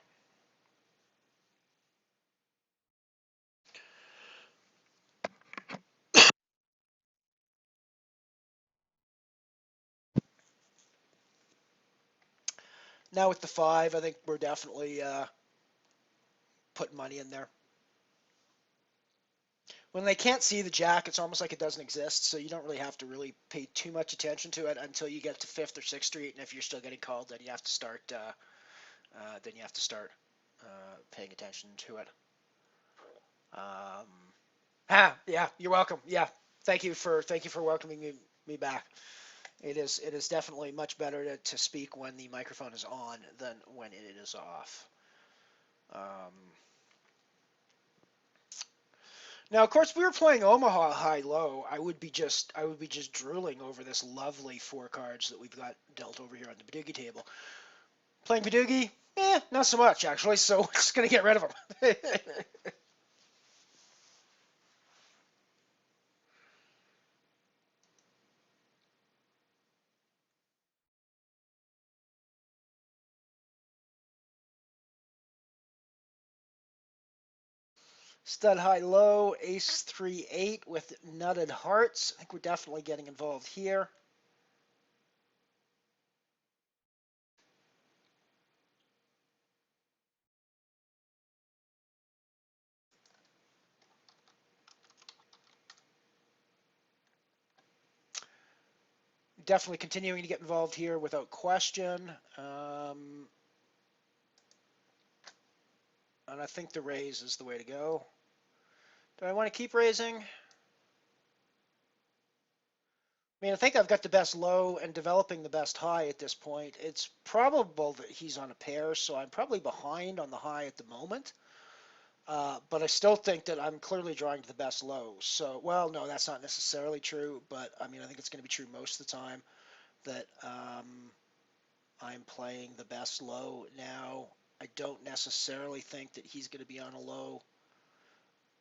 Now with the 5, I think we're definitely putting money in there. When they can't see the jack, it's almost like it doesn't exist, so you don't really have to really pay too much attention to it until you get to 5th or 6th Street, and if you're still getting called, then you have to start paying attention to it. Yeah, you're welcome. Yeah, thank you for welcoming me back. It is definitely much better to speak when the microphone is on than when it is off. Now, of course, if we were playing Omaha high-low, I would be just drooling over this lovely 4 cards that we've got dealt over here on the Badoogie table. Playing Badoogie, not so much actually. So we're just gonna get rid of them. Stud high low, ace 3-8 with nutted hearts. I think we're definitely getting involved here. Definitely continuing to get involved here without question. And I think the raise is the way to go. Do I want to keep raising? I mean, I think I've got the best low and developing the best high at this point. It's probable that he's on a pair, so I'm probably behind on the high at the moment. But I still think that I'm clearly drawing to the best low. So, well, no, that's not necessarily true, but I mean, I think it's going to be true most of the time that I'm playing the best low now. I don't necessarily think that he's going to be on a low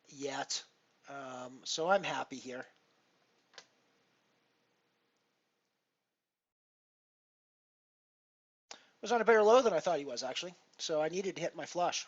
yet. So I'm happy here. Was on a better low than I thought he was, actually. So I needed to hit my flush.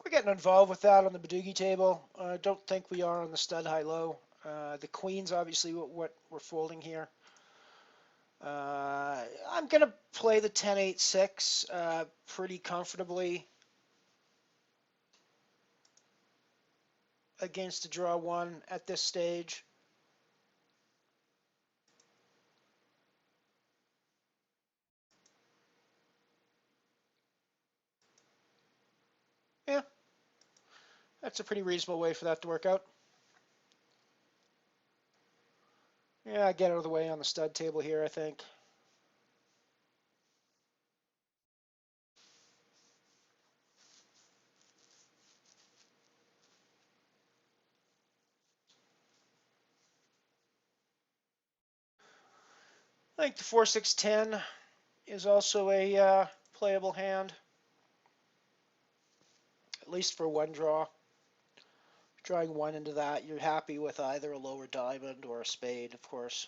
We're getting involved with that on the Badoogie table. I don't think we are on the stud high-low. The queen's obviously what we're folding here. I'm going to play the 10-8-6 pretty comfortably against the draw one at this stage. Yeah, that's a pretty reasonable way for that to work out. Yeah, I get out of the way on the stud table here, I think. I think the 4-6-10 is also a playable hand, at least for one draw. Drawing one into that, you're happy with either a lower diamond or a spade, of course.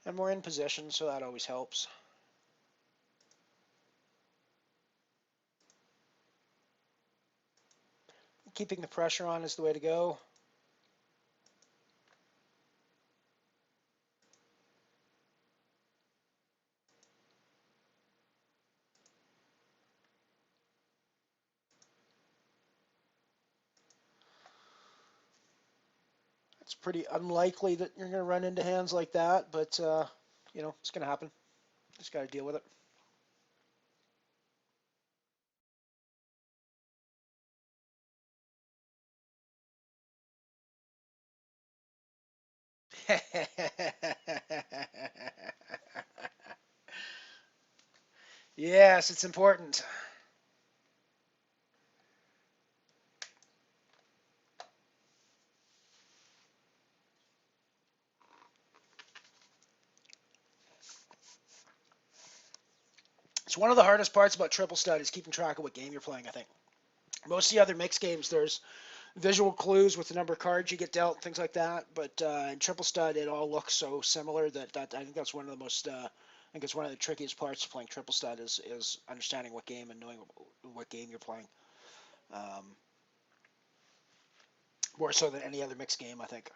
And we're in position, so that always helps. Keeping the pressure on is the way to go. It's pretty unlikely that you're going to run into hands like that, but you know, it's going to happen. Just got to deal with it. Yes, it's important. It's one of the hardest parts about triple stud is keeping track of what game you're playing, I think. Most of the other mixed games, there's visual clues with the number of cards you get dealt, things like that. But in triple stud, it all looks so similar that I think that's one of the most. I think it's one of the trickiest parts of playing triple stud is understanding what game and knowing what game you're playing. More so than any other mixed game, I think.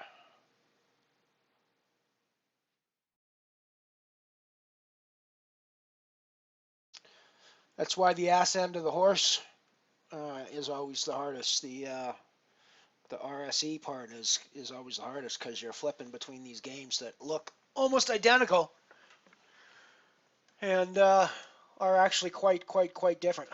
That's why the ass end of the horse is always the hardest. The RSE part is always the hardest because you're flipping between these games that look almost identical and are actually quite different.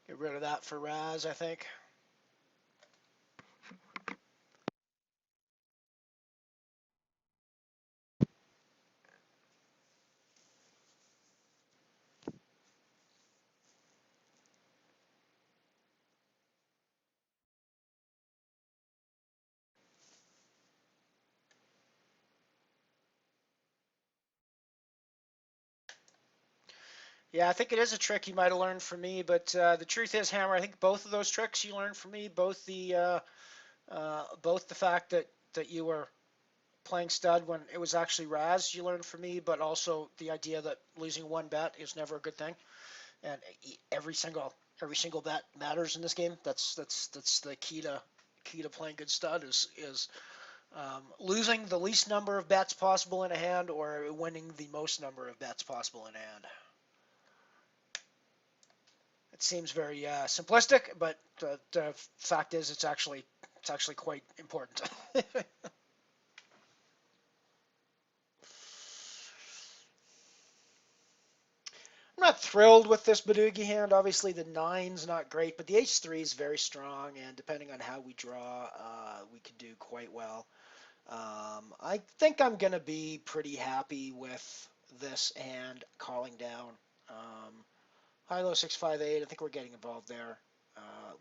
Get rid of that for Raz, I think. Yeah, I think it is a trick you might have learned from me, but the truth is, Hammer, I think both of those tricks you learned from me, both the fact that you were playing stud when it was actually Raz, you learned from me, but also the idea that losing one bet is never a good thing, and every single bet matters in this game. That's the key to playing good stud is losing the least number of bets possible in a hand or winning the most number of bets possible in a hand. It seems very simplistic, but the fact is it's actually quite important. I'm not thrilled with this Badugi hand. Obviously, the nine's not great, but the H3 is very strong, and depending on how we draw, we could do quite well. I think I'm going to be pretty happy with this hand calling down. High low 658. I think we're getting involved there.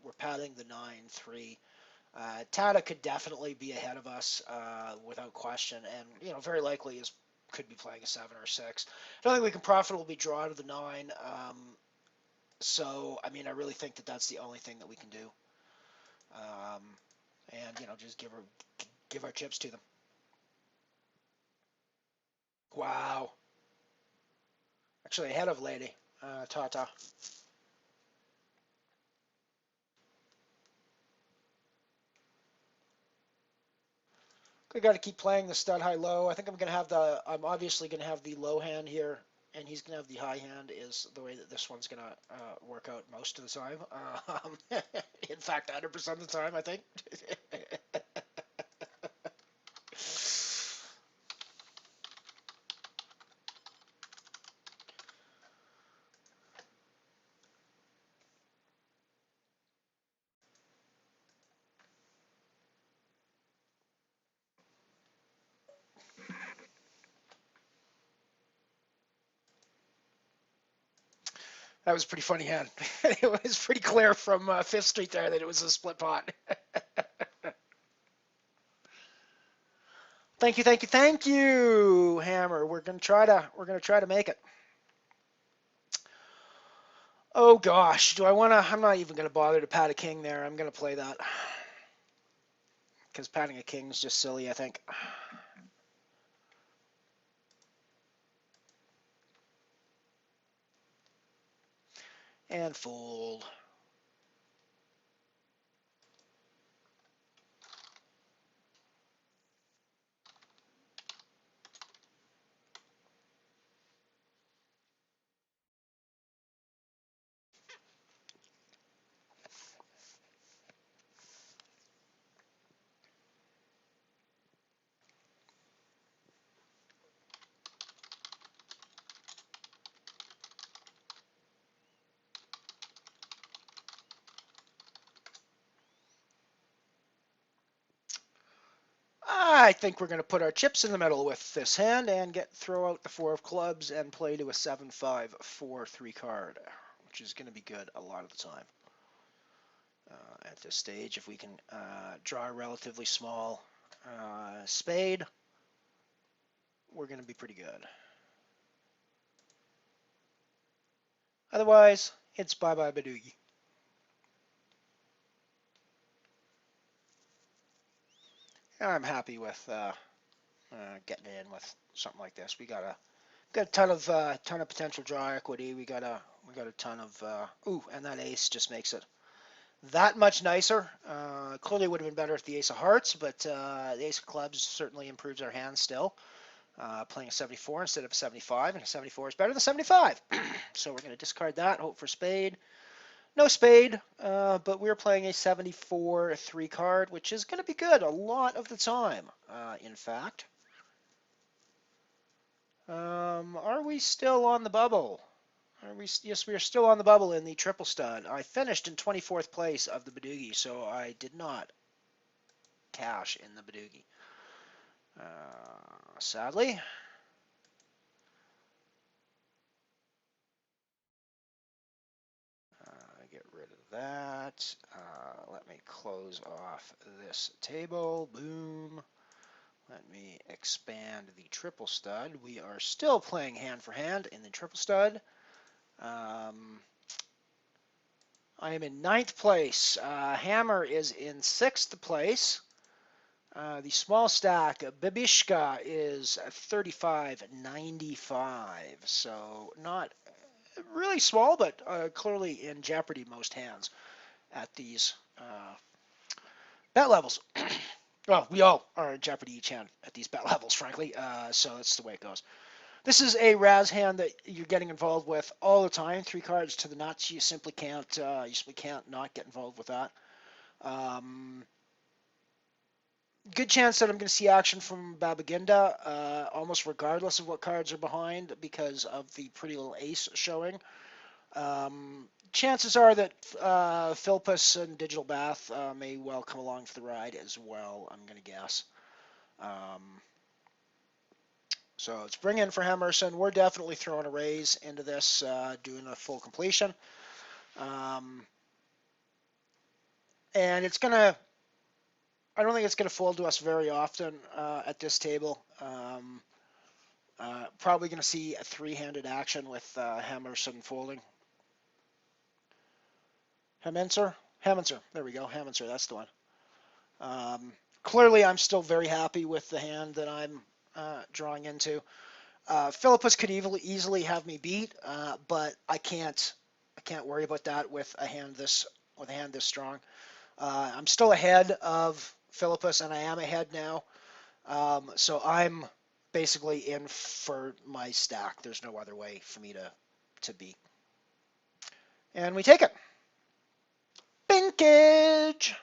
We're padding the 9-3. Tata could definitely be ahead of us without question, and very likely could be playing a 7 or 6. I don't think we can profitably draw to the 9. So I mean, I really think that that's the only thing that we can do, um, and just give our chips to them. Wow, actually ahead of Lady Tata. We got to keep playing the stud high low. I think I'm obviously gonna have the low hand here, and he's gonna have the high hand. Is the way that this one's gonna work out most of the time. In fact, 100% of the time, I think. That was a pretty funny hand. It was pretty clear from Fifth Street there that it was a split pot. Thank you, thank you, thank you, Hammer. We're gonna try to make it. Oh gosh, do I wanna? I'm not even gonna bother to pat a king there. I'm gonna play that because patting a king is just silly, I think. And fold. I think we're going to put our chips in the middle with this hand and throw out the 4 of clubs and play to a 7-5-4-3 card, which is going to be good a lot of the time. At this stage, if we can draw a relatively small spade, we're going to be pretty good. Otherwise, it's bye-bye Badoogie. I'm happy with getting in with something like this. We got a ton of potential draw equity. We got a ton of and that ace just makes it that much nicer. Clearly would have been better if the ace of hearts, but the ace of clubs certainly improves our hand still. Playing a 74 instead of a 75, and a 74 is better than 75. So we're going to discard that, hope for spade. No spade, but we're playing a 74 3 card, which is going to be good a lot of the time, in fact. Are we still on the bubble? Yes, we are still on the bubble in the triple stud. I finished in 24th place of the Badoogie, so I did not cash in the Badoogie. Sadly. Get rid of that. Let me close off this table. Boom. Let me expand the triple stud. We are still playing hand for hand in the triple stud. I am in 9th place. Hammer is in 6th place. The small stack, Bibishka, is 35.95. So not really small, but clearly in jeopardy most hands at these bet levels. Well, we all are in jeopardy each hand at these bet levels, frankly. So that's the way it goes. This is a Raz hand that you're getting involved with all the time. 3 cards to the nuts. You simply can't. You simply can't not get involved with that. Good chance that I'm going to see action from Babaginda, almost regardless of what cards are behind, because of the pretty little ace showing. Chances are that Philpus and Digital Bath may well come along for the ride as well, I'm going to guess. So it's bring in for Hemerson. We're definitely throwing a raise into this, doing a full completion. And it's going to, I don't think it's going to fold to us very often at this table. Probably going to see a 3-handed action with Hemerson folding. Hemenser. There we go. Hemenser, that's the one. Clearly, I'm still very happy with the hand that I'm drawing into. Philippus could easily have me beat, but I can't worry about that with a hand this strong. I'm still ahead of Philippus, and I am ahead now. So I'm basically in for my stack. There's no other way for me to beat. And we take it. Binkage!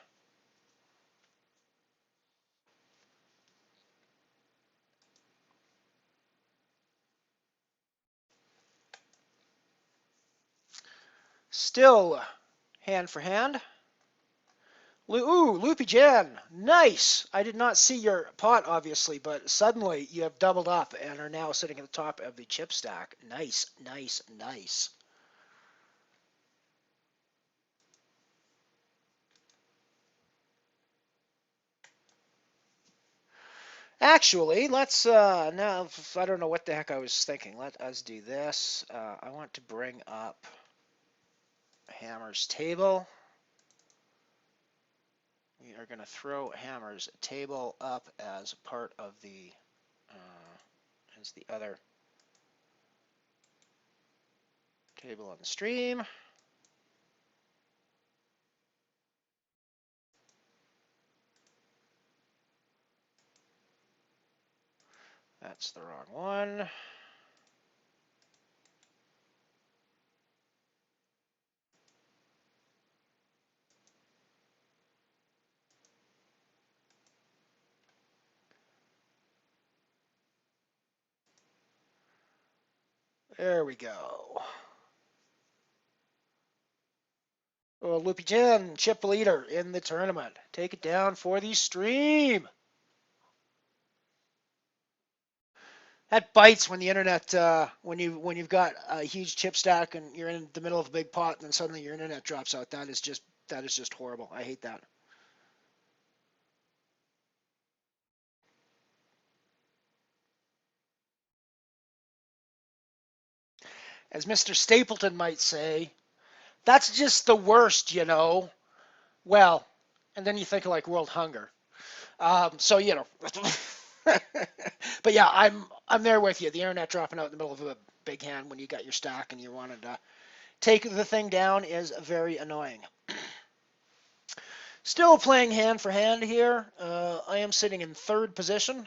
Still hand for hand. Ooh, Loopy Jan. Nice. I did not see your pot, obviously, but suddenly you have doubled up and are now sitting at the top of the chip stack. Nice, nice, nice. Actually, let's now. I don't know what the heck I was thinking. Let us do this. I want to bring up Hammer's table. We are going to throw Hammer's table up as part of the as the other table on the stream. That's the wrong one. There we go. Oh, Loopy Jen, chip leader in the tournament. Take it down for the stream. That bites when the internet, when you've got a huge chip stack and you're in the middle of a big pot and then suddenly your internet drops out. That is just horrible. I hate that. As Mr. Stapleton might say, that's just the worst, you know. Well, and then you think of like world hunger. So you know, but yeah, I'm there with you. The internet dropping out in the middle of a big hand when you got your stack and you wanted to take the thing down is very annoying. Still playing hand for hand here. I am sitting in 3rd position.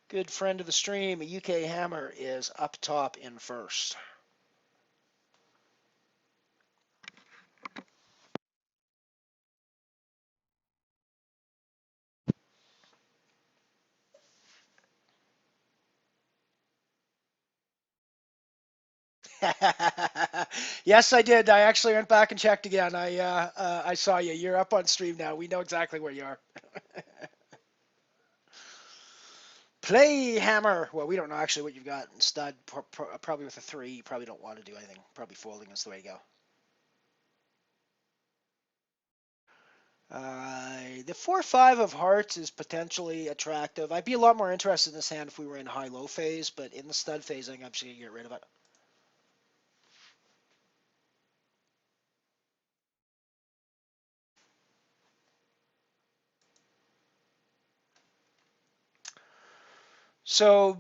Good friend of the stream, UK Hammer, is up top in 1st. Yes, I did. I actually went back and checked again. I saw you. You're up on stream now. We know exactly where you are. Play hammer. Well, we don't know actually what you've got. Stud, probably with a 3. You probably don't want to do anything. Probably folding is the way to go. The 4-5 of hearts is potentially attractive. I'd be a lot more interested in this hand if we were in high-low phase, but in the stud phase, I think I'm just going to get rid of it. So,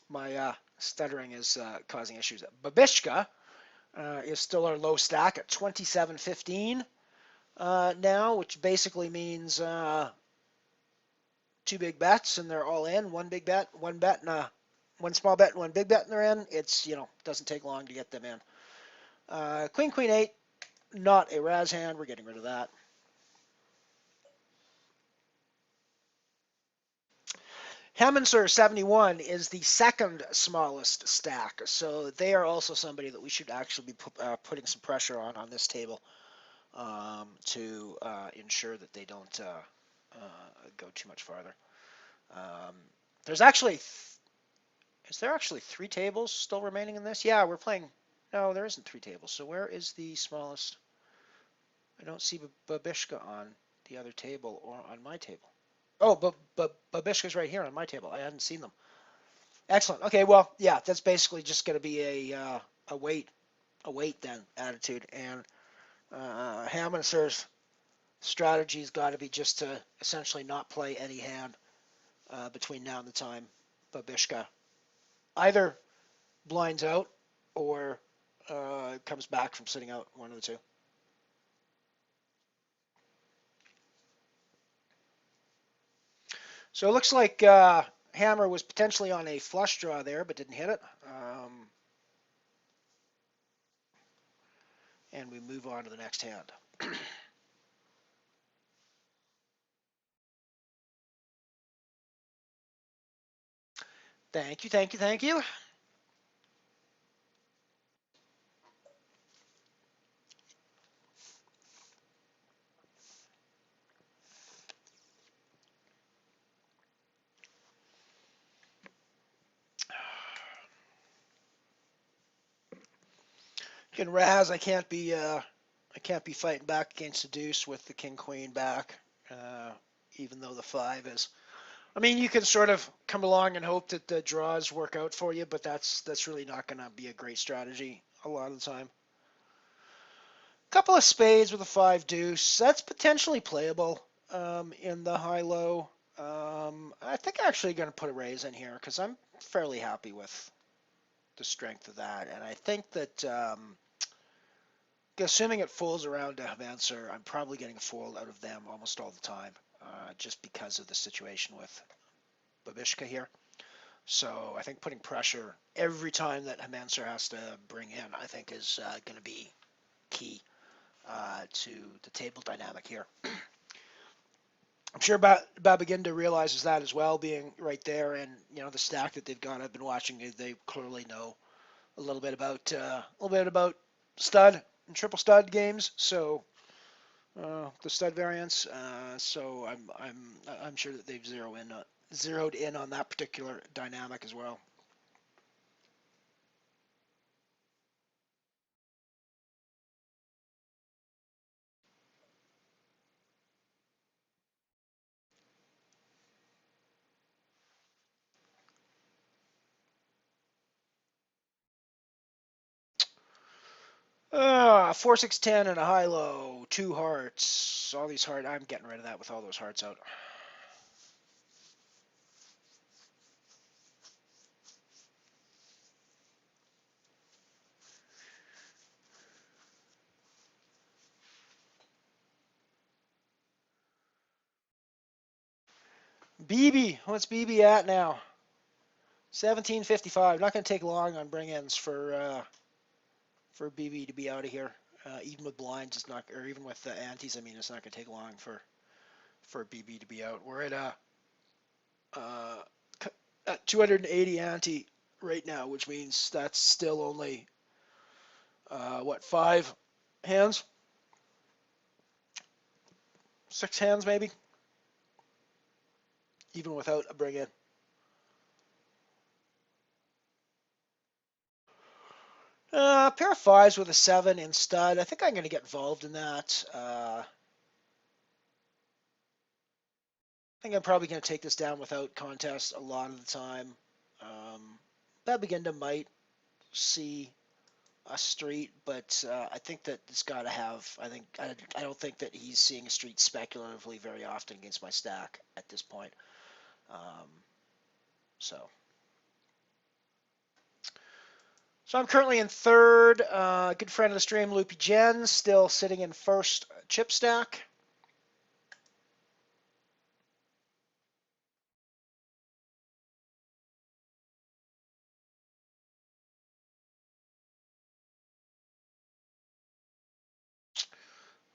my stuttering is causing issues. Babishka is still our low stack at 27.15 now, which basically means 2 big bets and they're all in. 1 big bet, 1 bet, and 1 small bet, and 1 big bet, and they're in. It's, doesn't take long to get them in. Queen, Queen 8, not a Raz hand. We're getting rid of that. Hammonser 71 is the second smallest stack, so they are also somebody that we should actually be putting some pressure on this table to ensure that they don't go too much farther. There's actually, is there actually 3 tables still remaining in this? Yeah, we're playing, no, there isn't 3 tables. So where is the smallest? I don't see Babishka on the other table or on my table. Oh, but Babishka's right here on my table. I hadn't seen them. Excellent. Okay, well, yeah, that's basically just going to be a wait then attitude, and Hammonser's strategy's got to be just to essentially not play any hand between now and the time Babishka either blinds out or comes back from sitting out, one of the two. So it looks like Hammer was potentially on a flush draw there, but didn't hit it. And we move on to the next hand. Thank you, thank you, thank you. Again, Raz, I can't be fighting back against the deuce with the king queen back, even though the 5 is. I mean, you can sort of come along and hope that the draws work out for you, but that's really not going to be a great strategy a lot of the time. Couple of spades with a 5 deuce. That's potentially playable in the high-low. I think I'm actually going to put a raise in here because I'm fairly happy with the strength of that. And I think that assuming it folds around to Havanser, I'm probably getting a fold out of them almost all the time just because of the situation with Babishka here. So I think putting pressure every time that Havanser has to bring in, I think is going to be key to the table dynamic here. I'm sure Babaginda realizes that as well, being right there, and the stack that they've got. I've been watching; they clearly know a little bit about stud and triple stud games. So the stud variants. So I'm sure that they've zeroed in on that particular dynamic as well. Four, 6, 10, and a high low, 2 hearts. All these hearts. I'm getting rid of that with all those hearts out. BB, what's BB at now? 17:55. Not going to take long on bring-ins for BB to be out of here. Even with blinds, it's not, or even with the antes. I mean, it's not going to take long for BB to be out. We're at 280 ante. right now, which means that's still only, what, 5 hands? 6 hands maybe, even without a bring in. Pair of fives with a 7 in stud. I think I'm going to get involved in that. I think I'm probably going to take this down without contest a lot of the time. Bad Beginda might see a street, but I think that it's got to have. I don't think that he's seeing a street speculatively very often against my stack at this point. Um, so. So I'm currently in third. Good friend of the stream, Loopy Jen, still sitting in first chip stack.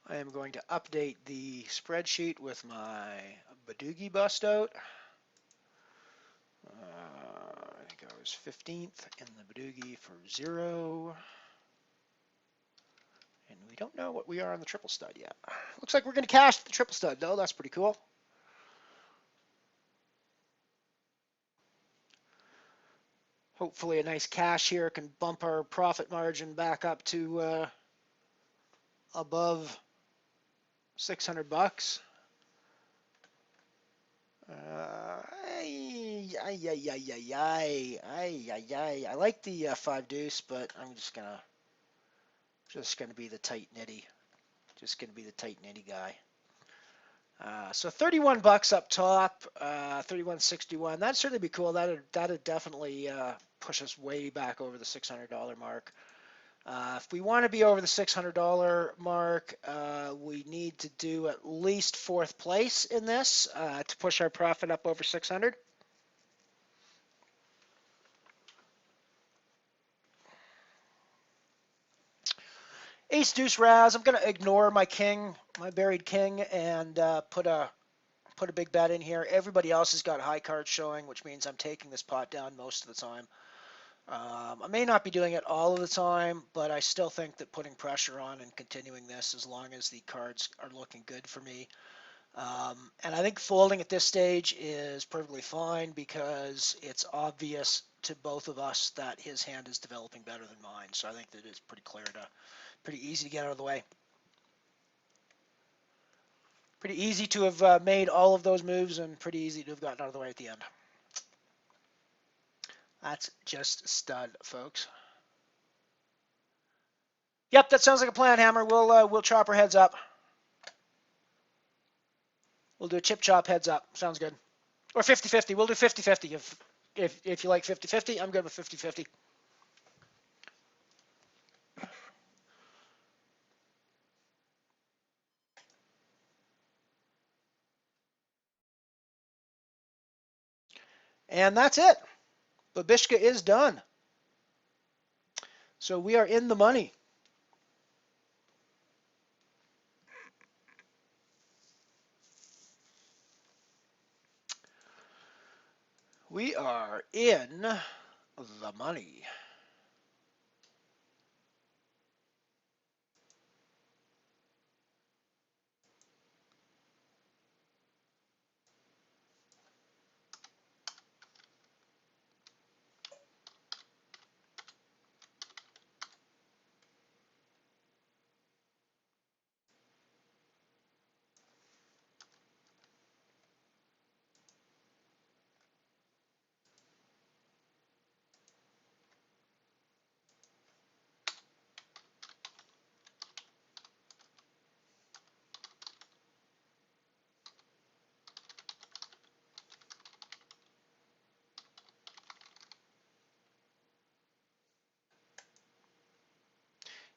I am going to update the spreadsheet with my Badoogie bust out. I think I was 15th in the Badoogie for 0. And we don't know what we are on the triple stud yet. Looks like we're going to cash the triple stud, though. That's pretty cool. Hopefully a nice cash here can bump our profit margin back up to above $600. I like the 5 deuce, but I'm just gonna be the tight nitty. Just gonna be the tight nitty guy. So $31 up top, 31.61. That'd certainly be cool. That'd definitely push us way back over the $600 mark. If we want to be over the $600 mark, we need to do at least 4th place in this to push our profit up over 600. Ace deuce Raz. I'm gonna ignore my king, my buried king, and put a big bet in here. Everybody else has got high cards showing, which means I'm taking this pot down most of the time. I may not be doing it all of the time, but I still think that putting pressure on and continuing this as long as the cards are looking good for me. And I think folding at this stage is perfectly fine because it's obvious to both of us that his hand is developing better than mine. So I think that it's pretty easy to get out of the way. Pretty easy to have made all of those moves and pretty easy to have gotten out of the way at the end. That's just stud, folks. Yep, that sounds like a plan, Hammer. We'll chop our heads up. We'll do a chip chop heads up. Sounds good. Or 50-50. We'll do 50-50 if you like 50-50. I'm good with 50-50. And that's it. Babishka is done. So we are in the money. We are in the money.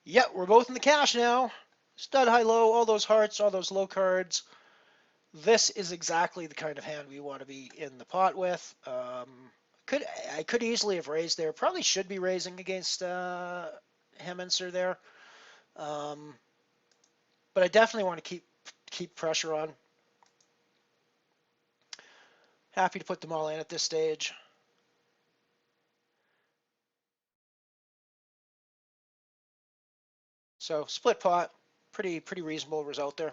Yep, we're both in the cash now. Stud, high, low, all those hearts, all those low cards. This is exactly the kind of hand we want to be in the pot with. I could easily have raised there. Probably should be raising against Hemminster there. But I definitely want to keep pressure on. Happy to put them all in at this stage. So split pot, pretty reasonable result there.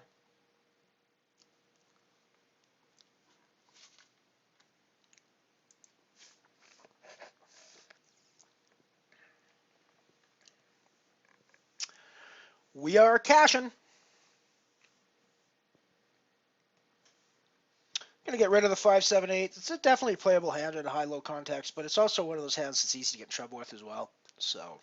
We are cashing. Gonna get rid of the 5-7-8. It's a definitely playable hand in a high-low context, but it's also one of those hands that's easy to get in trouble with as well. So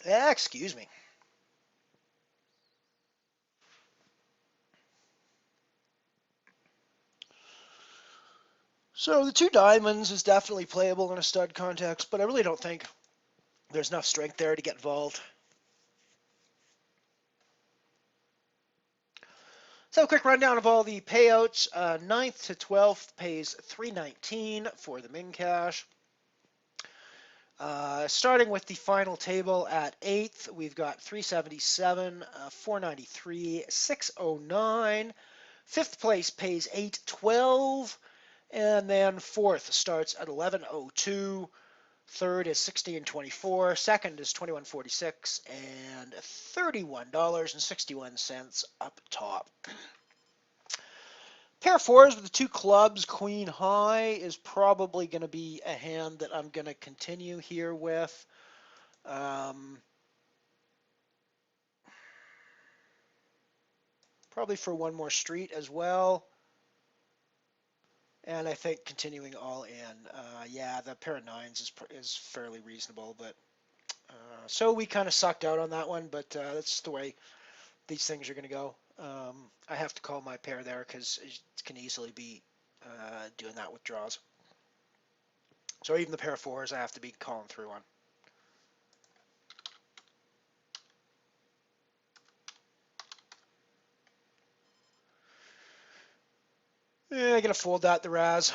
yeah, excuse me. So the two diamonds is definitely playable in a stud context, but I really don't think there's enough strength there to get involved. So a quick rundown of all the payouts. 9th to 12th pays $319 for the min cash. Starting with the final table at 8th, we've got 377, 493, 609. Fifth place pays 812, and then fourth starts at 1102. Third is 1624. Second is 2146, and $31.61 up top. Pair of fours with the two clubs, queen high, is probably going to be a hand that I'm going to continue here with. Probably for one more street as well. And I think continuing all in. Yeah, the pair of nines is fairly reasonable, but so we kind of sucked out on that one, but that's the way these things are going to go. I have to call my pair there because it can easily be doing that with draws. So even the pair of fours, I have to be calling through on. I'm going to fold that the Raz.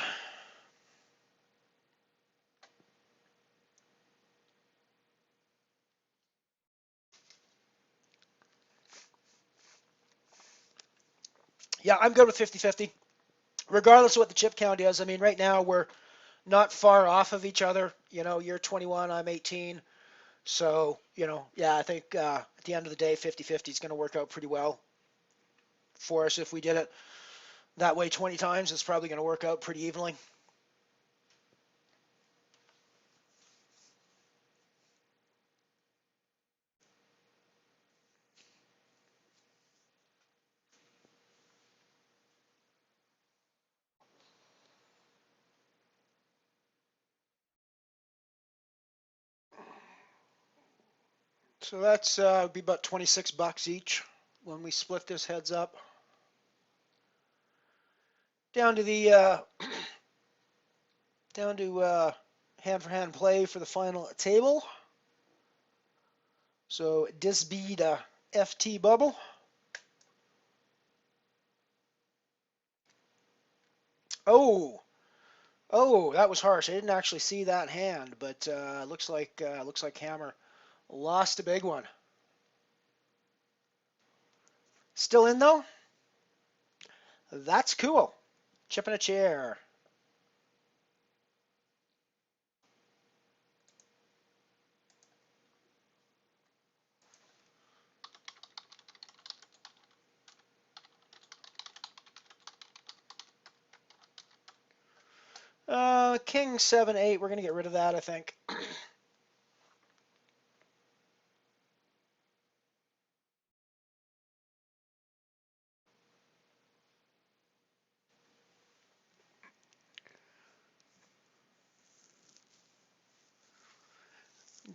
Yeah, I'm good with 50-50. Regardless of what the chip count is, I mean, right now we're not far off of each other. You know, you're 21, I'm 18. So, yeah, I think at the end of the day, 50-50 is going to work out pretty well for us. If we did it that way 20 times, it's probably going to work out pretty evenly. So that's be about 26 bucks each when we split this heads up. Down to the down to hand-for-hand play for the final table. So this be the FT bubble. Oh, that was harsh. I didn't actually see that hand, but looks like Hammer lost a big one. Still in though. That's cool. Chipping a chair. King 7-8. We're gonna get rid of that, I think.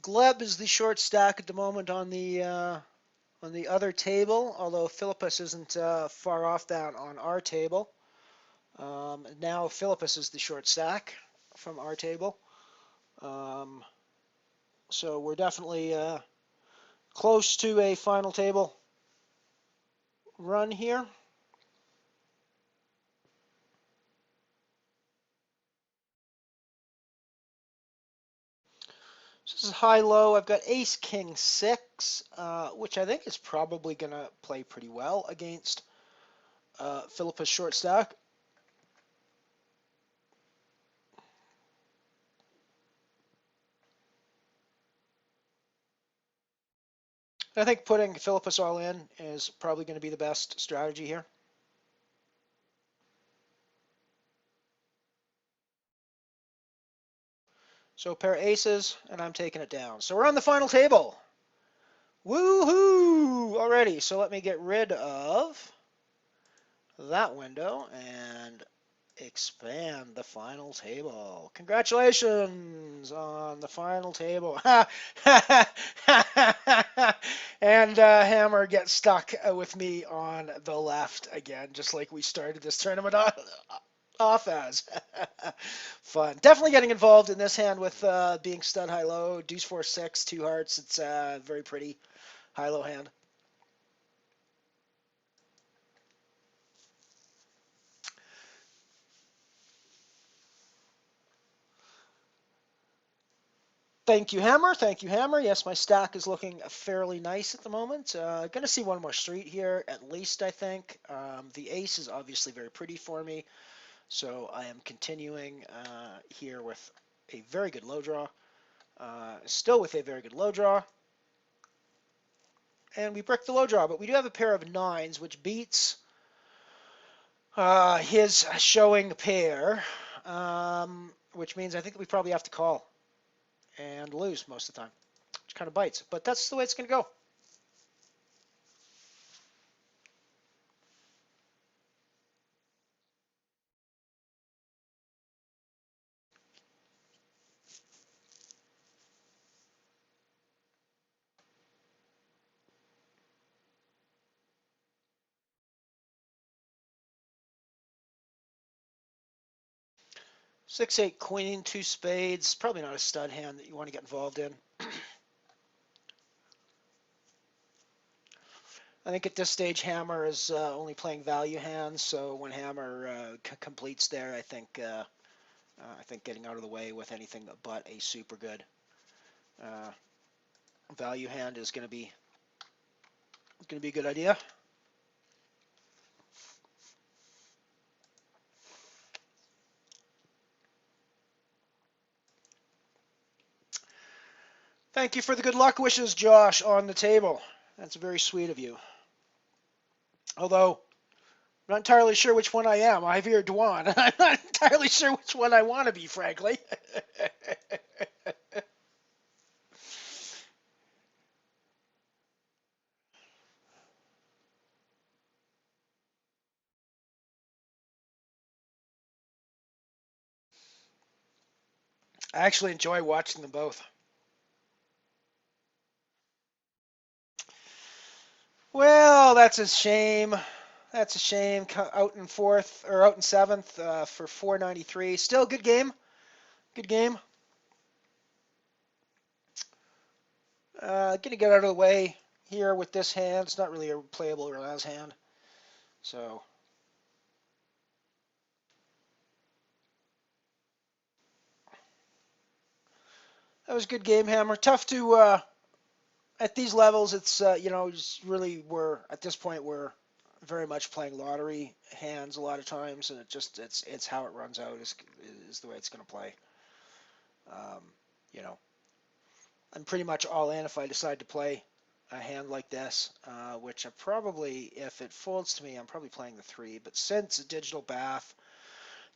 Gleb is the short stack at the moment on the on the other table, although Philippus isn't far off that on our table. Now Philippus is the short stack from our table. Um, so we're definitely close to a final table run here. So this is high-low. I've got ace, king, six, which I think is probably going to play pretty well against Philippus short stack. I think putting Philippus all in is probably going to be the best strategy here. So pair aces, and I'm taking it down. So we're on the final table. Woohoo! Already. So let me get rid of that window and expand the final table. Congratulations on the final table. And Hammer gets stuck with me on the left again, just like we started this tournament off as. Fun. Definitely getting involved in this hand with being stud high-low. Deuce 4-6, two hearts. It's a very pretty high-low hand. Thank you, Hammer. Thank you, Hammer. Yes, my stack is looking fairly nice at the moment. Going to see one more street here, at least, I think. The ace is obviously very pretty for me, so I am continuing here with a very good low draw. Still with a very good low draw. And we brick the low draw, but we do have a pair of nines, which beats his showing pair, which means I think we probably have to call and lose most of the time, which kind of bites. But that's the way it's going to go. Six, eight, queen, two spades. Probably not a stud hand that you want to get involved in. I think at this stage, Hammer is only playing value hands. So when Hammer completes there, I think getting out of the way with anything but a super good value hand is going to be a good idea. Thank you for the good luck wishes, Josh, on the table. That's very sweet of you. Although, I'm not entirely sure which one I am, Ivy or Dwan. I'm not entirely sure which one I want to be, frankly. I actually enjoy watching them both. Well, that's a shame. That's a shame. Out in fourth or out in seventh for 493. Still good game. Good game. Gonna get out of the way here with this hand. It's not really a playable Relaz hand. So that was a good game, Hammer. Tough to at these levels. It's just really we're at this point we're very much playing lottery hands a lot of times, and it's how it runs out is the way it's going to play. Um, you know, I'm pretty much all in if I decide to play a hand like this, which I probably, if it folds to me, I'm probably playing the three. But since a digital bath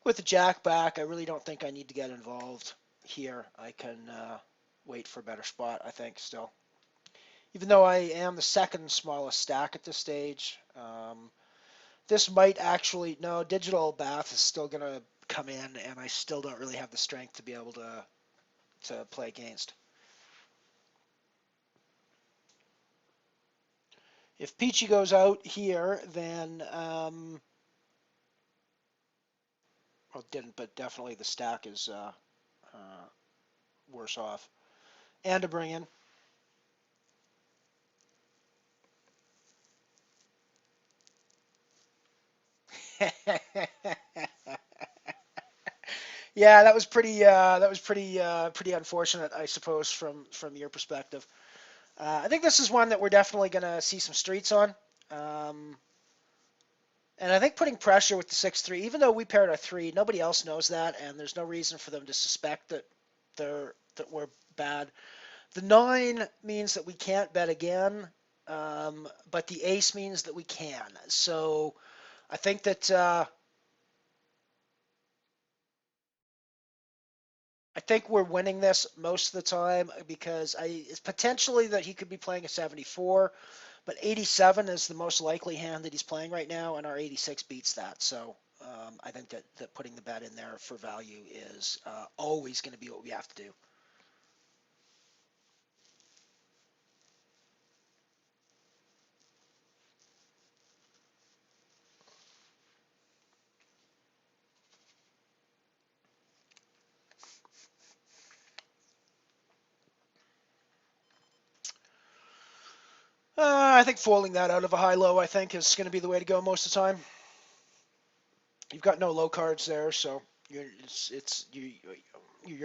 with the jack back, I really don't think I need to get involved here. I can wait for a better spot, I think, still. Even though I am the second smallest stack at this stage, this might actually, no, digital bath is still going to come in, and I still don't really have the strength to be able to play against. If Peachy goes out here, then well, didn't, but definitely the stack is worse off. And to bring in. Yeah, that was pretty unfortunate, I suppose, from your perspective. I think this is one that we're definitely going to see some streets on. Um, and I think putting pressure with the 6-3, even though we paired a 3, nobody else knows that, and there's no reason for them to suspect that we're bad. The 9 means that we can't bet again, but the ace means that we can. So I think that I think we're winning this most of the time because it's potentially that he could be playing a 74, but 87 is the most likely hand that he's playing right now, and our 86 beats that. So I think that putting the bet in there for value is always going to be what we have to do. I think folding that out of a high-low, I think, is going to be the way to go most of the time. You've got no low cards there, so you're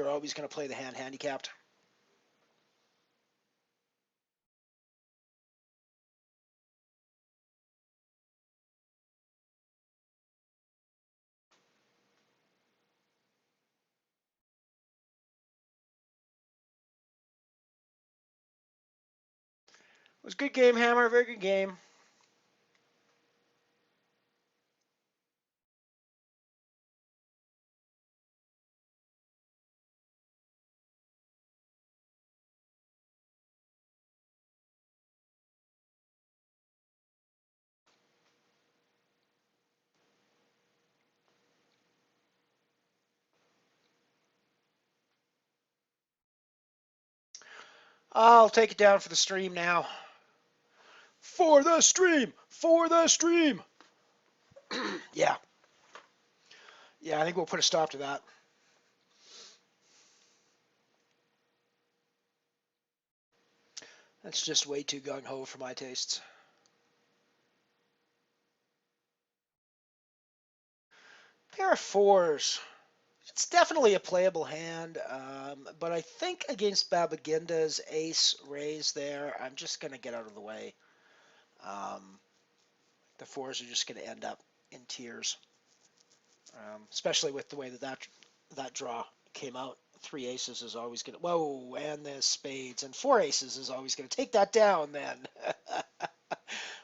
always going to play the hand handicapped. It was a good game, Hammer. Very good game. I'll take it down for the stream now. For the stream! For the stream! Yeah. Yeah, I think we'll put a stop to that. That's just way too gung-ho for my tastes. Pair of 4s. It's definitely a playable hand, but I think against Babaginda's ace raise there, I'm just going to get out of the way. The 4s are just going to end up in tears, especially with the way that draw came out. 3 aces is always going to, whoa, and the spades, and 4 aces is always going to take that down then.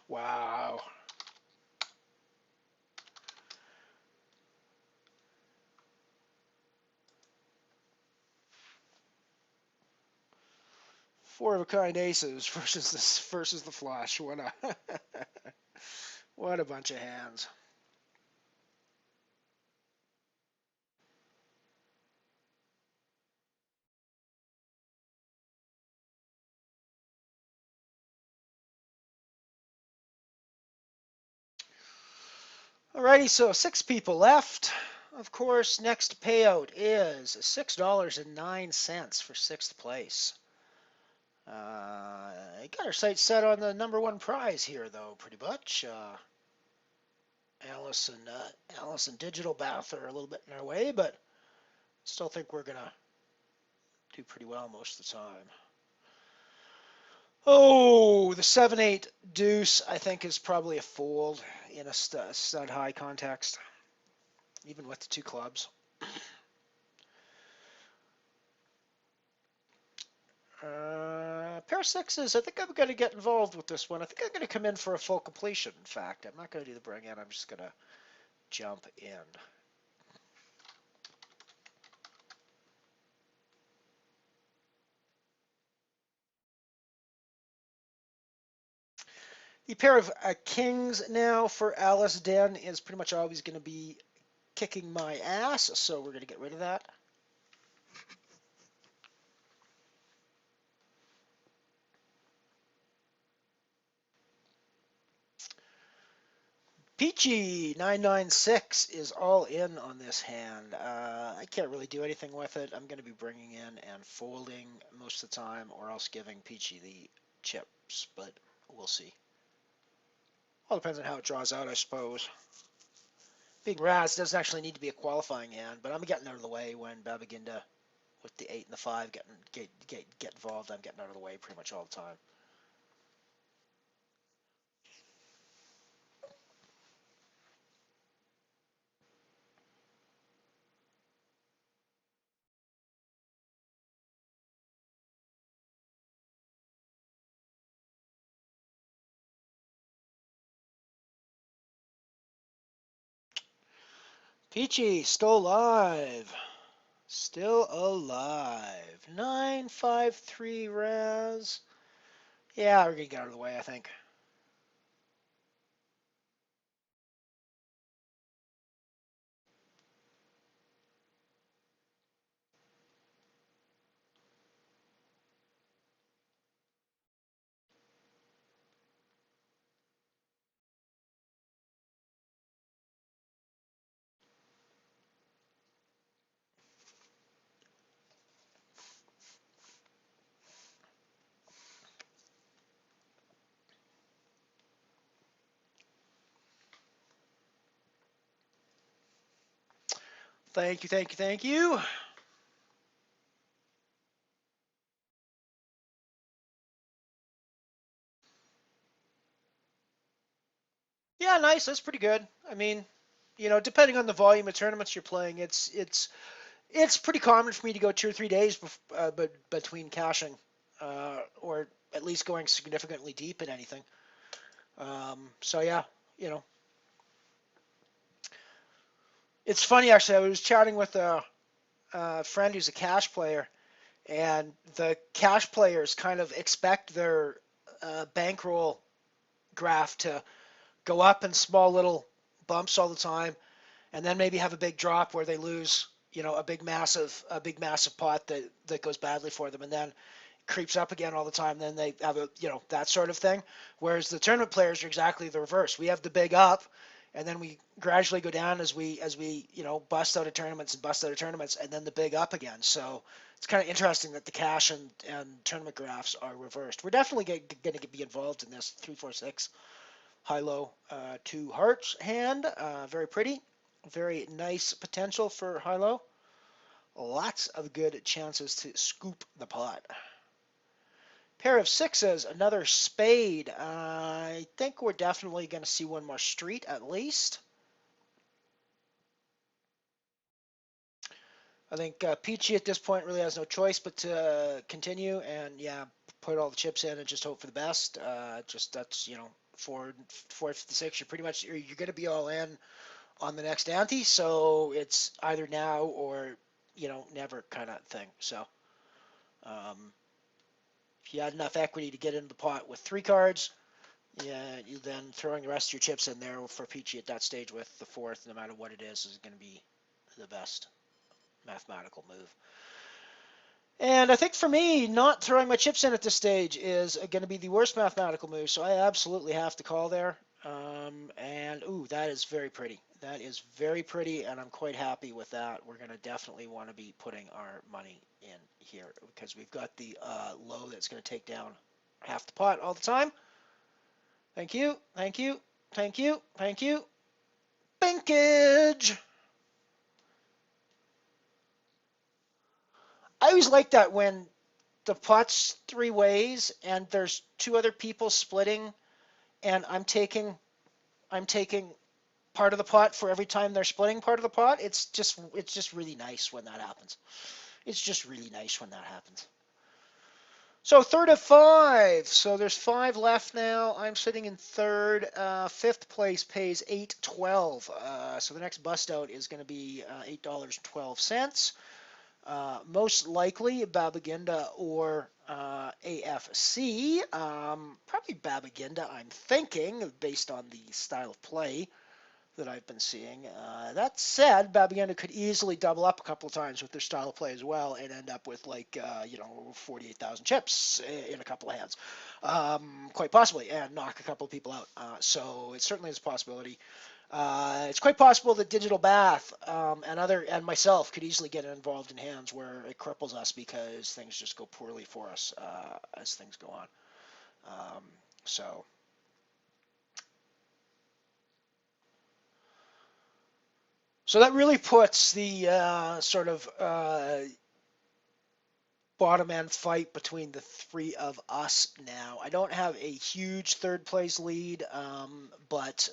Wow. Four of a kind aces versus the flush. What a bunch of hands. Alrighty, so 6 people left. Of course, next payout is $6.09 for 6th place. Got our sights set on the #1 prize here, though, pretty much. Alice and Digital Bath are a little bit in our way, but still think we're gonna do pretty well most of the time. Oh, the 7-8 deuce, I think, is probably a fold in a stud high context, even with the 2 clubs. Pair of 6s, I think I'm going to get involved with this one. I think I'm going to come in for a full completion, in fact. I'm not going to do the bring in, I'm just going to jump in. The pair of kings now for Alice Den is pretty much always going to be kicking my ass, so we're going to get rid of that. Peachy 996 is all in on this hand. I can't really do anything with it. I'm going to be bringing in and folding most of the time, or else giving Peachy the chips, but we'll see. All depends on how it draws out, I suppose. Being Raz doesn't actually need to be a qualifying hand, but I'm getting out of the way when Babaginda with the 8 and the 5 get involved. I'm getting out of the way pretty much all the time. Peachy, still alive. Still alive. 953 Raz. Yeah, we're going to get out of the way, I think. Thank you, thank you, thank you. Yeah, nice. That's pretty good. I mean, depending on the volume of tournaments you're playing, it's pretty common for me to go 2 or 3 days but between caching, or at least going significantly deep in anything. So yeah, you know, it's funny actually. I was chatting with a friend who's a cash player, and the cash players kind of expect their bankroll graph to go up in small little bumps all the time, and then maybe have a big drop where they lose, a big massive pot that goes badly for them, and then creeps up again all the time. Then they have that sort of thing. Whereas the tournament players are exactly the reverse. We have the big up, and then we gradually go down as we bust out of tournaments and bust out of tournaments, and then the big up again. So it's kind of interesting that the cash and tournament graphs are reversed. We're definitely going to be involved in this 3-4-6 high-low 2 hearts hand. Very pretty. Very nice potential for high-low. Lots of good chances to scoop the pot. Pair of sixes, another spade. I think we're definitely going to see one more street at least. I think Peachy at this point really has no choice but to continue and, yeah, put all the chips in and just hope for the best. That's, 456, you're going to be all in on the next ante, so it's either now or, never kind of thing. So um, if you had enough equity to get into the pot with 3 cards, yeah, you then throwing the rest of your chips in there for Peachy at that stage with the fourth, no matter what it is going to be the best mathematical move. And I think for me, not throwing my chips in at this stage is going to be the worst mathematical move, so I absolutely have to call there. And, ooh, that is very pretty. That is very pretty, and I'm quite happy with that. We're going to definitely want to be putting our money in here because we've got the low that's going to take down half the pot all the time. Thank you, thank you, thank you, thank you. Binkage! I always like that when the pot's 3 ways and there's 2 other people splitting, and I'm taking part of the pot for every time they're splitting part of the pot. It's just really nice when that happens. It's just really nice when that happens. So third of 5. So there's 5 left now. I'm sitting in third. Fifth place pays $8.12. So the next bust out is going to be $8.12. Most likely Babaginda or AFC. Probably Babaginda, I'm thinking, based on the style of play. that I've been seeing. That said, Babienda could easily double up a couple of times with their style of play as well and end up with like 48,000 chips in a couple of hands, quite possibly, and knock a couple of people out. So it certainly is a possibility. It's quite possible that Digital Bath and myself could easily get involved in hands where it cripples us because things just go poorly for us as things go on. Um, so So that really puts the sort of bottom end fight between the three of us now. I don't have a huge third place lead, but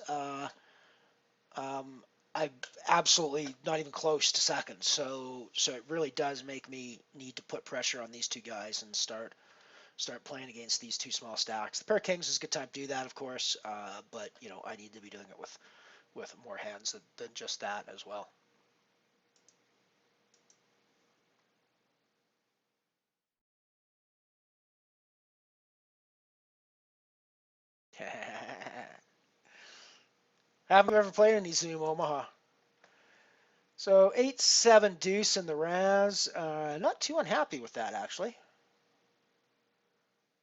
um, I'm absolutely not even close to second. So it really does make me need to put pressure on these two guys and start playing against these two small stacks. The pair of kings is a good time to do that, of course, but I need to be doing it with more hands than just that as well. Have you ever played any Zoom Omaha? So 8-7 deuce in the Raz. Not too unhappy with that, actually.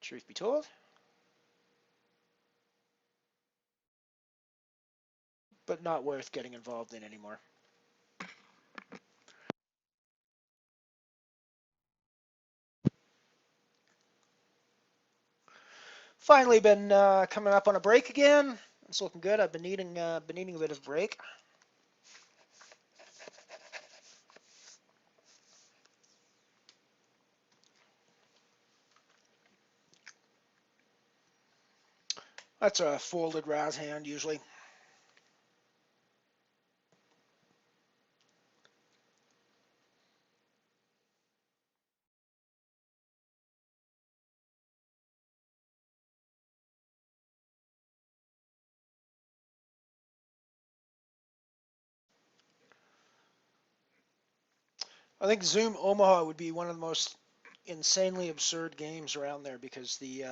Truth be told. But not worth getting involved in anymore. Finally been coming up on a break again. It's looking good. I've been needing a bit of a break. That's a folded Raz hand usually. I think Zoom Omaha would be one of the most insanely absurd games around there because the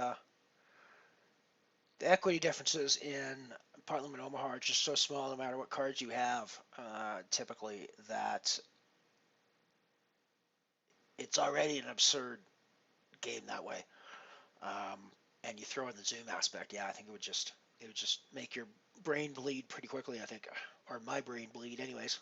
equity differences in Parliament Omaha are just so small, no matter what cards you have, typically, that it's already an absurd game that way. Um, and you throw in the Zoom aspect, yeah, I think it would just make your brain bleed pretty quickly. I think, or my brain bleed, anyways.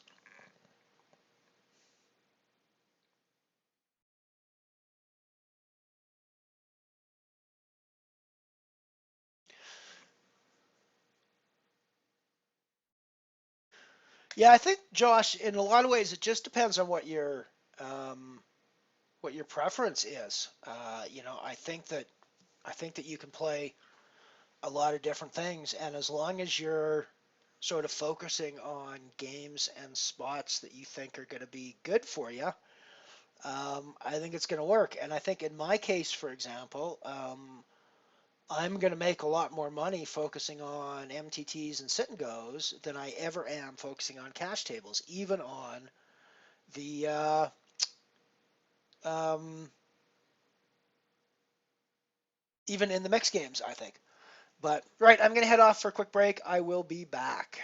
Yeah, I think Josh, in a lot of ways, it just depends on um, what your preference is. I think that you can play a lot of different things, and as long as you're sort of focusing on games and spots that you think are going to be good for you, I think it's going to work. And I think in my case, for example, I'm going to make a lot more money focusing on MTTs and sit and goes than I ever am focusing on cash tables, the uh, um, even in the mixed games, I think. But right, I'm going to head off for a quick break. I will be back.